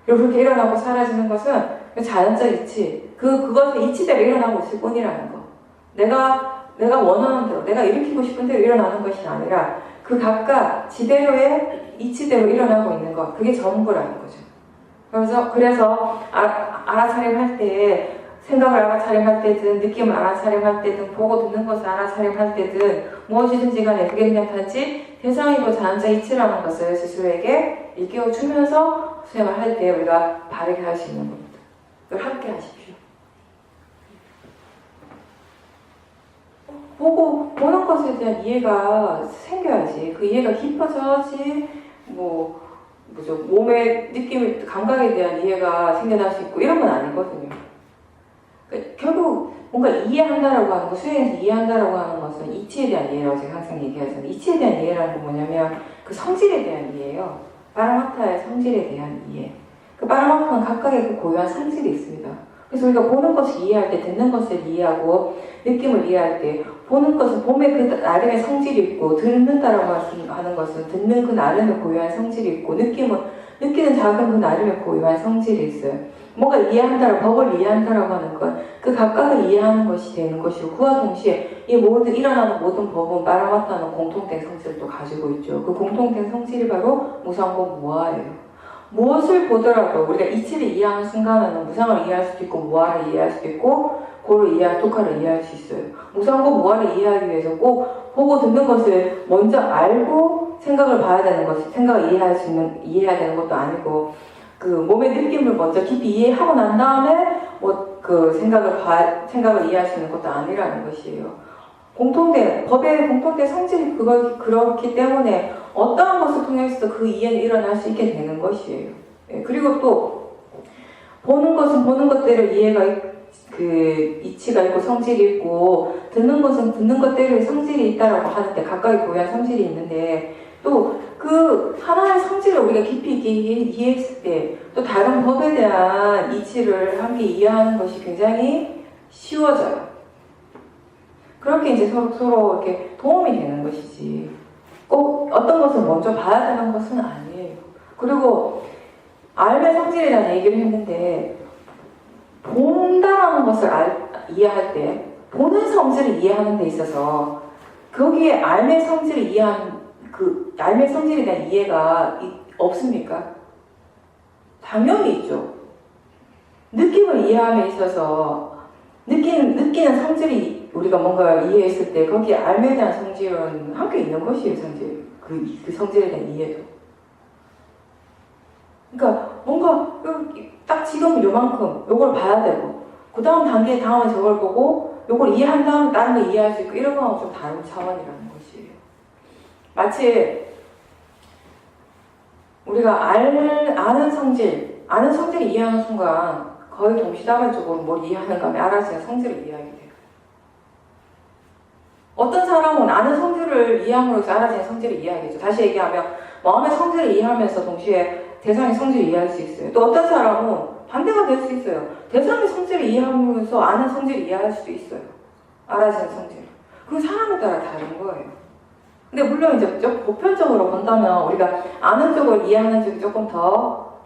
Speaker 1: 그리고 그렇게 일어나고 사라지는 것은 자연적 이치, 그것의 이치대로 일어나고 있을 뿐이라는 거. 내가 원하는 대로, 내가 일으키고 싶은 대로 일어나는 것이 아니라 그 각각 지대로의 이치대로 일어나고 있는 것, 그게 전부라는 거죠. 그래서 알아차림할 때, 생각을 알아차림할 때든, 느낌을 알아차림할 때든, 보고 듣는 것을 알아차림할 때든, 무엇이든지 간에 그게 그냥 단지 대상이고 자연적 이치라는 것을 스스로에게 일깨워주면서 수행을 할 때 우리가 바르게 할 수 있는 겁니다. 그걸 함께 하십시오. 보는 것에 대한 이해가 생겨야지. 그 이해가 깊어져야지, 몸의 느낌, 감각에 대한 이해가 생겨날 수 있고, 이런 건 아니거든요. 그러니까 결국, 뭔가 이해한다라고 하는 거, 수행에서 이해한다라고 하는 것은 이치에 대한 이해라고 제가 항상 얘기하잖아요. 이치에 대한 이해라는 건 뭐냐면, 그 성질에 대한 이해예요. 파라마타의 성질에 대한 이해. 그 파라마타는 각각의 그 고유한 성질이 있습니다. 그래서 우리가 보는 것을 이해할 때, 듣는 것을 이해하고, 느낌을 이해할 때, 보는 것은 봄에 그 나름의 성질이 있고, 듣는다라고 하는 것은 듣는 그 나름의 고유한 성질이 있고, 느끼는 작은 그 나름의 고유한 성질이 있어요. 뭔가 이해한다라고, 법을 이해한다라고 하는 건 그 각각을 이해하는 것이 되는 것이고, 그와 동시에 일어나는 모든 법은 파라마타는 공통된 성질을 또 가지고 있죠. 그 공통된 성질이 바로 무상고 무아예요. 무엇을 보더라도 우리가 이치를 이해하는 순간에는 무상을 이해할 수도 있고 무아를 이해할 수도 있고 고를 이해할 독화를 이해할 수 있어요. 무상고 무아를 이해하기 위해서 꼭 보고 듣는 것을 먼저 알고 생각을 봐야 되는 것이 생각을 이해해야 되는 것도 아니고 그 몸의 느낌을 먼저 깊이 이해하고 난 다음에 생각을 이해할 수 있는 것도 아니라는 것이에요. 법의 공통된 성질이 그렇기 때문에 어떠한 것을 통해서도 그 이해는 일어날 수 있게 되는 것이에요. 그리고 또, 보는 것은 보는 것대로 이치가 있고 성질이 있고, 듣는 것은 듣는 것대로 성질이 있다라고 하는데, 각각의 고유한 성질이 있는데, 또 그 하나의 성질을 우리가 깊이 이해했을 때, 또 다른 법에 대한 이치를 함께 이해하는 것이 굉장히 쉬워져요. 그렇게 이제 서로 이렇게 도움이 되는 것이지. 꼭 어떤 것을 먼저 봐야 되는 것은 아니에요. 그리고 알의 성질에 대한 얘기를 했는데 본다라는 것을 이해할 때 보는 성질을 이해하는 데 있어서 거기에 알의 성질을 이해하는 그 알의 성질에 대한 이해가 없습니까? 당연히 있죠. 느낌을 이해함에 있어서 느끼는 성질이 우리가 뭔가 이해했을 때 거기에 알에 대한 성질은 함께 있는 것이에요. 그 성질에 대한 이해도. 그러니까 뭔가 딱 지금 요만큼 요걸 봐야 되고 그 다음 단계에 다음에 저걸 보고 요걸 이해한 다음에 다른 거 이해할 수 있고 이런 거하고 좀 다른 차원이라는 것이에요. 마치 우리가 아는 성질을 이해하는 순간 거의 동시다발적으로 뭘 이해하는가 하면 알아서야 성질을 이해하게 돼요. 어떤 사람은 아는 성질을 이해함으로써 알아지는 성질을 이해하겠죠. 다시 얘기하면 마음의 성질을 이해하면서 동시에 대상의 성질을 이해할 수 있어요. 또 어떤 사람은 반대가 될 수 있어요. 대상의 성질을 이해하면서 아는 성질을 이해할 수도 있어요. 알아지는 성질. 그건 사람에 따라 다른 거예요. 근데 물론 이제 좀 보편적으로 본다면 우리가 아는 쪽을 이해하는 쪽이 조금 더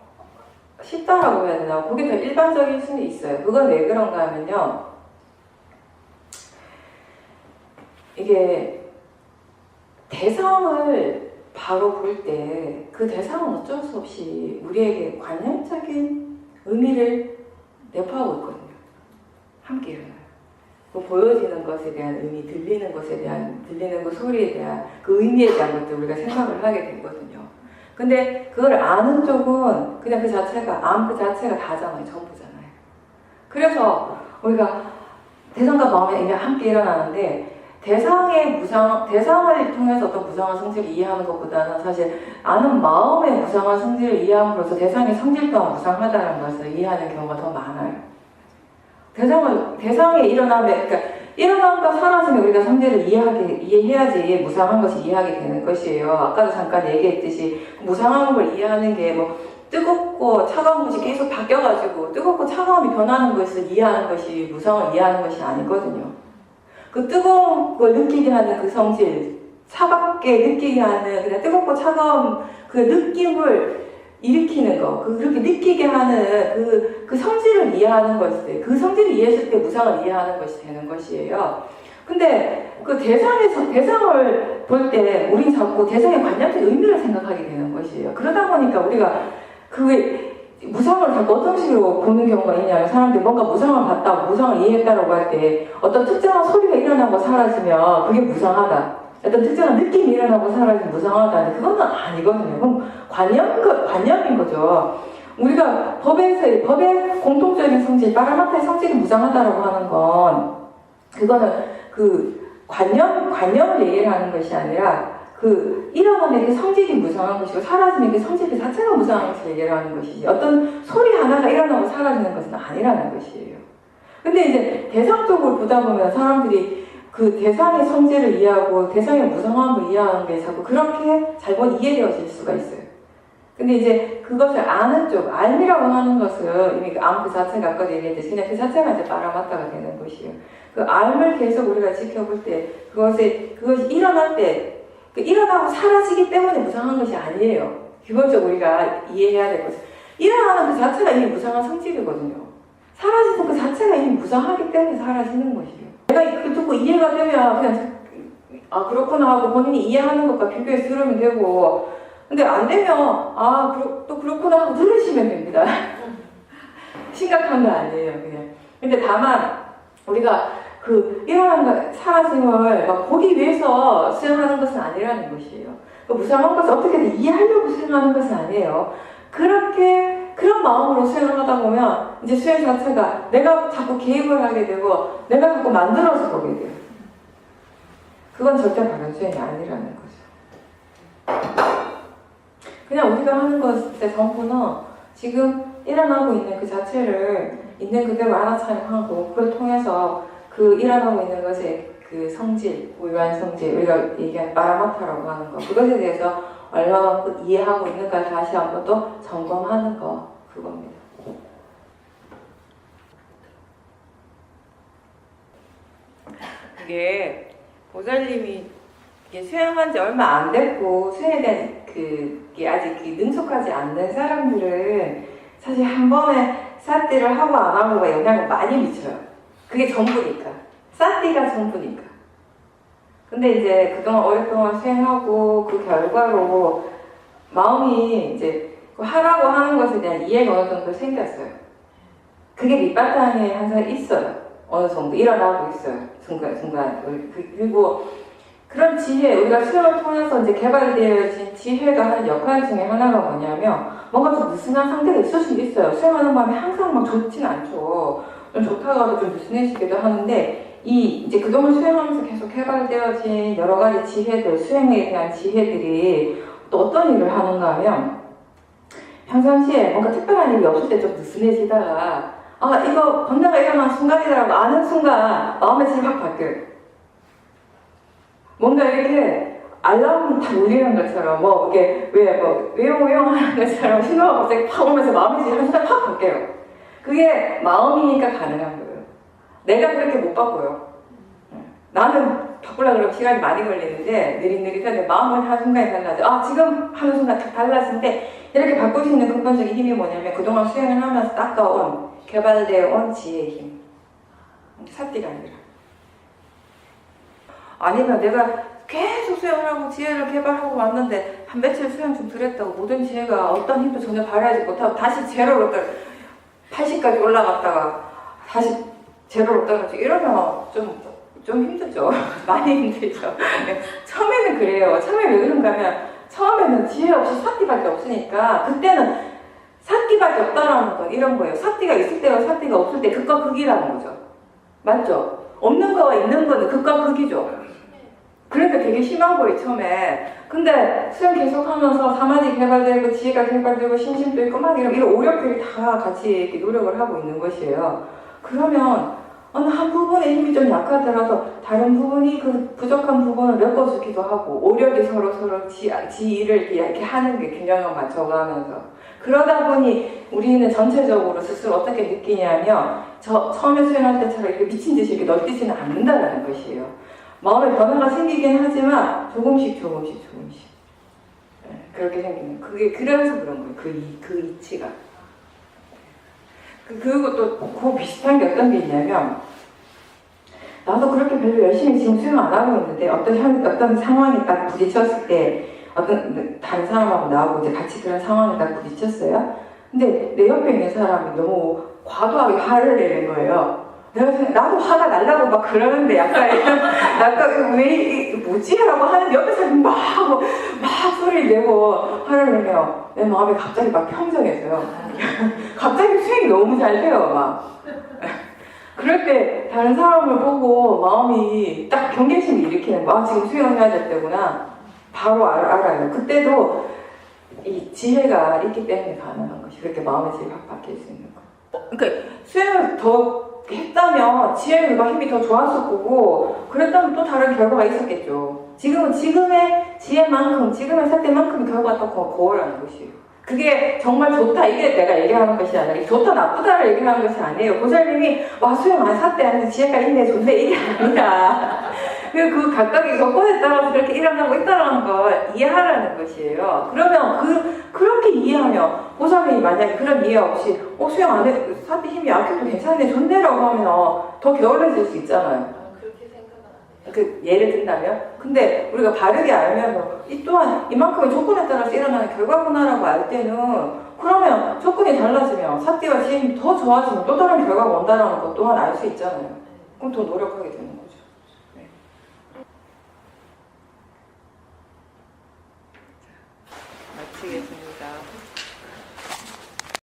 Speaker 1: 쉽다라고 해야 되나? 그게 더 일반적일 수는 있어요. 그건 왜 그런가 하면요. 이게 대상을 바로 볼 때 그 대상은 어쩔 수 없이 우리에게 관념적인 의미를 내포하고 있거든요. 함께 일어나요. 그 보여지는 것에 대한 의미, 들리는 그 소리에 대한 그 의미에 대한 것들 우리가 생각을 하게 되거든요. 근데 그걸 아는 쪽은 그냥 그 자체가 다잖아요. 전부잖아요. 그래서 우리가 대상과 마음이 이미 함께 일어나는데 대상을 통해서 어떤 무상한 성질을 이해하는 것보다는 사실 아는 마음의 무상한 성질을 이해함으로써 대상의 성질 또한 무상하다는 것을 이해하는 경우가 더 많아요. 대상에 그러니까 일어남과 사라짐에 우리가 성질을 이해해야지 무상한 것을 이해하게 되는 것이에요. 아까도 잠깐 얘기했듯이 무상한 걸 이해하는 게 뭐 뜨겁고 차가운 것이 계속 바뀌어가지고 뜨겁고 차가움이 변하는 것을 이해하는 것이 무상을 이해하는 것이 아니거든요. 그 뜨거운 걸 느끼게 하는 그 성질, 차갑게 느끼게 하는 그냥 뜨겁고 차가운 그 느낌을 일으키는 거, 그렇게 느끼게 하는 그 성질을 이해하는 것일 때, 그 성질을 이해했을 때 무상을 이해하는 것이 되는 것이에요. 근데 그 대상을 볼 때 우린 자꾸 대상의 관념적 의미를 생각하게 되는 것이에요. 그러다 보니까 우리가 무상을 자꾸 어떤 식으로 보는 경우가 있냐면 사람들이 뭔가 무상을 봤다, 무상을 이해했다라고 할 때 어떤 특정한 소리가 일어나고 사라지면 그게 무상하다. 어떤 특정한 느낌이 일어나고 사라지면 무상하다. 그건 아니거든요. 그럼 관념인 거죠. 우리가 법의 공통적인 성질, 파라마타의 성질이 무상하다라고 하는 건 그거는 그 관념을 얘기를 하는 것이 아니라 일어나는 그 성질이 무상한 것이고 사라지는 그 성질 그 자체가 무상한 것을 얘기를 하는 것이지 어떤 소리 하나가 일어나고 사라지는 것은 아니라는 것이에요. 근데 이제 대상적으로 보다 보면 사람들이 그 대상의 성질을 이해하고 대상의 무상함을 이해하는 게 자꾸 그렇게 잘못 이해되어질 수가 있어요. 근데 이제 그것을 아는 쪽, 알미라고 하는 것은 이미 그 자체가 아까 얘기했듯이 그냥 그 자체가 이제 파라마타가 되는 것이에요. 그 알을 계속 우리가 지켜볼 때 그것이 일어날 때 일어나고 사라지기 때문에 무상한 것이 아니에요. 기본적으로 우리가 이해해야 될 것은 일어나는 그 자체가 이미 무상한 성질이거든요. 사라지는 그 자체가 이미 무상하기 때문에 사라지는 것이에요. 내가 이걸 듣고 이해가 되면 그냥 그렇구나 하고 본인이 이해하는 것과 비교해서 들으면 되고 근데 안 되면 또 그렇구나 하고 들으시면 됩니다. 심각한 거 아니에요. 그냥. 근데 다만 우리가 일어난 사라짐을 막 보기 위해서 수행하는 것은 아니라는 것이에요. 무상한 것을 어떻게든 이해하려고 수행하는 것은 아니에요. 그런 마음으로 수행을 하다 보면 이제 수행 자체가 내가 자꾸 개입을 하게 되고 내가 자꾸 만들어서 보게 돼요. 그건 절대 바른 수행이 아니라는 거죠. 그냥 우리가 하는 것의 전부는 지금 일어나고 있는 그 자체를 있는 그대로 알아차림하고 그걸 통해서 일어나고 있는 것의 그 성질, 우유한 성질, 우리가 얘기한 파라마타라고 하는 거, 그것에 대해서 얼마나 이해하고 있는가 다시 한번 또 점검하는 거, 그겁니다. 이게 보살님이 수행한 지 얼마 안 됐고 수행에 대한 그게 아직 능숙하지 않는 사람들은 사실 한 번에 사띠를 하고 안 하고가 영향을 많이 미쳐요. 그게 전부니까. 사띠가 전부니까. 근데 이제 그동안 오랫동안 수행하고 그 결과로 마음이 이제 하라고 하는 것에 대한 이해가 어느 정도 생겼어요. 그게 밑바탕에 항상 있어요. 어느 정도 일어나고 있어요. 순간. 그리고 그런 지혜, 우리가 수행을 통해서 이제 개발되어진 지혜가 하는 역할 중에 하나가 뭐냐면 뭔가 좀 느슨한 상태가 있을 수도 있어요. 수행하는 마음이 항상 막 좋진 않죠. 좀 좋다고 하도 좀 느슨해지기도 하는데 이제 그동안 수행하면서 계속 개발되어진 여러 가지 지혜들, 수행에 대한 지혜들이 또 어떤 일을 하는가 하면 평상시에 뭔가 특별한 일이 없을 때 좀 느슨해지다가 이거 번뇌가 일어난 순간이라고 아는 순간 마음의 질이 확 바뀌어요. 뭔가 이렇게 알람이 딱 울리는 것처럼 이렇게 외용 하는 것처럼 신호가 갑자기 팍 오면서 마음의 질이 한 순간 확 바뀌어요. 그게 마음이니까 가능한 거예요. 내가 그렇게 못 바꿔요. 나는 바꾸려고 그러면 시간이 많이 걸리는데 느릿느릿한데 마음은 한순간에 달라져. 지금 하는 순간 딱 달라지는데 이렇게 바꿀 수 있는 근본적인 힘이 뭐냐면 그동안 수행을 하면서 닦아온 개발되어 온 지혜의 힘. 사띠가 아니라. 아니면 내가 계속 수행을 하고 지혜를 개발하고 왔는데 한 며칠 수행 좀 덜했다고 모든 지혜가 어떤 힘도 전혀 발휘하지 못하고 다시 제로로 80까지 올라갔다가 다시 제로로 떨어지고 이러면 좀 힘들죠. 많이 힘들죠. 처음에는 그래요. 처음에 왜 그런가 하면 처음에는 지혜 없이 사띠밖에 없으니까 그때는 삿띠밖에 없다라는 건 이런 거예요. 삿띠가 있을 때와 삿띠가 없을 때 극과 극이라는 거죠. 맞죠? 없는 거와 있는 거는 극과 극이죠. 그러니까 되게 심한 거예요, 처음에. 근데 수행 계속 하면서 사마디 개발되고 지혜가 개발되고 신심도 있고 막 이런 오력들이 다 같이 이렇게 노력을 하고 있는 것이에요. 그러면 어느 한 부분의 힘이 좀 약하더라도 다른 부분이 그 부족한 부분을 메꿔주기도 하고 오력이 서로 지위를 이렇게 하는 게 균형을 맞춰가면서 그러다 보니 우리는 전체적으로 스스로 어떻게 느끼냐면 처음에 수행할 때처럼 이렇게 미친 듯이 이렇게 널뛰지는 않는다는 것이에요. 마음의 변화가 생기긴 하지만 조금씩 네, 그렇게 생기는 그게 그래서 그런 거예요. 그 이치가. 그리고 또 그 비슷한 게 어떤 게 있냐면 나도 그렇게 별로 열심히 지금 수영 안 하고 있는데 어떤 상황이 딱 부딪혔을 때 어떤 다른 사람하고 나하고 이제 같이 그런 상황이 딱 부딪혔어요. 근데 내 옆에 있는 사람이 너무 과도하게 화를 내는 거예요. 나도 화가 날라고 막 그러는데 약간 왜 뭐지? 라고 하는데 옆에 사람이 막 소리를 내고 화를 내면 내 마음이 갑자기 막 평정해져요. 갑자기 수행이 너무 잘 돼요, 막. 그럴 때 다른 사람을 보고 마음이 딱 경계심을 일으키는 거야. 지금 수행해야 될 때구나. 바로 알아요. 그때도 이 지혜가 있기 때문에 가능한 것이 그렇게 마음의 질이 확 바뀔 수 있는 거. 그러니까 수행을 더 했다면 지혜가 힘이 더 좋았을 거고 그랬다면 또 다른 결과가 있었겠죠. 지금은 지금의 지혜만큼 지금의 사태만큼 결과가 더 거울하는 것이에요. 그게 정말 좋다 이게 내가 얘기하는 것이 아니라 좋다 나쁘다를 얘기하는 것이 아니에요. 보살님이 와 수영 안 샀대 하는 지혜가 있네 좋네 이게 아니라 그 각각의 여건에 따라서 그렇게 일어나고 있다는 걸 이해하라는 것이에요. 그러면 그렇게 이해하면 보살님이 만약에 그런 이해 없이 수영 안 해 사태 힘이 약해도 괜찮네 좋네라고 하면 더 게을러질 수 있잖아요.
Speaker 3: 그렇게 생각은 안 해요.
Speaker 1: 그 예를 든다면 근데 우리가 바르게 알면 이 또한 이만큼의 조건에 따라서 일어나는 결과구나라고 알 때는 그러면 조건이 달라지면 사띠와 지혜이 더 좋아지면 또 다른 결과가 온다는 것 또한 알 수 있잖아요. 그럼 더 노력하게 되는 거죠. 네. 마치겠습니다.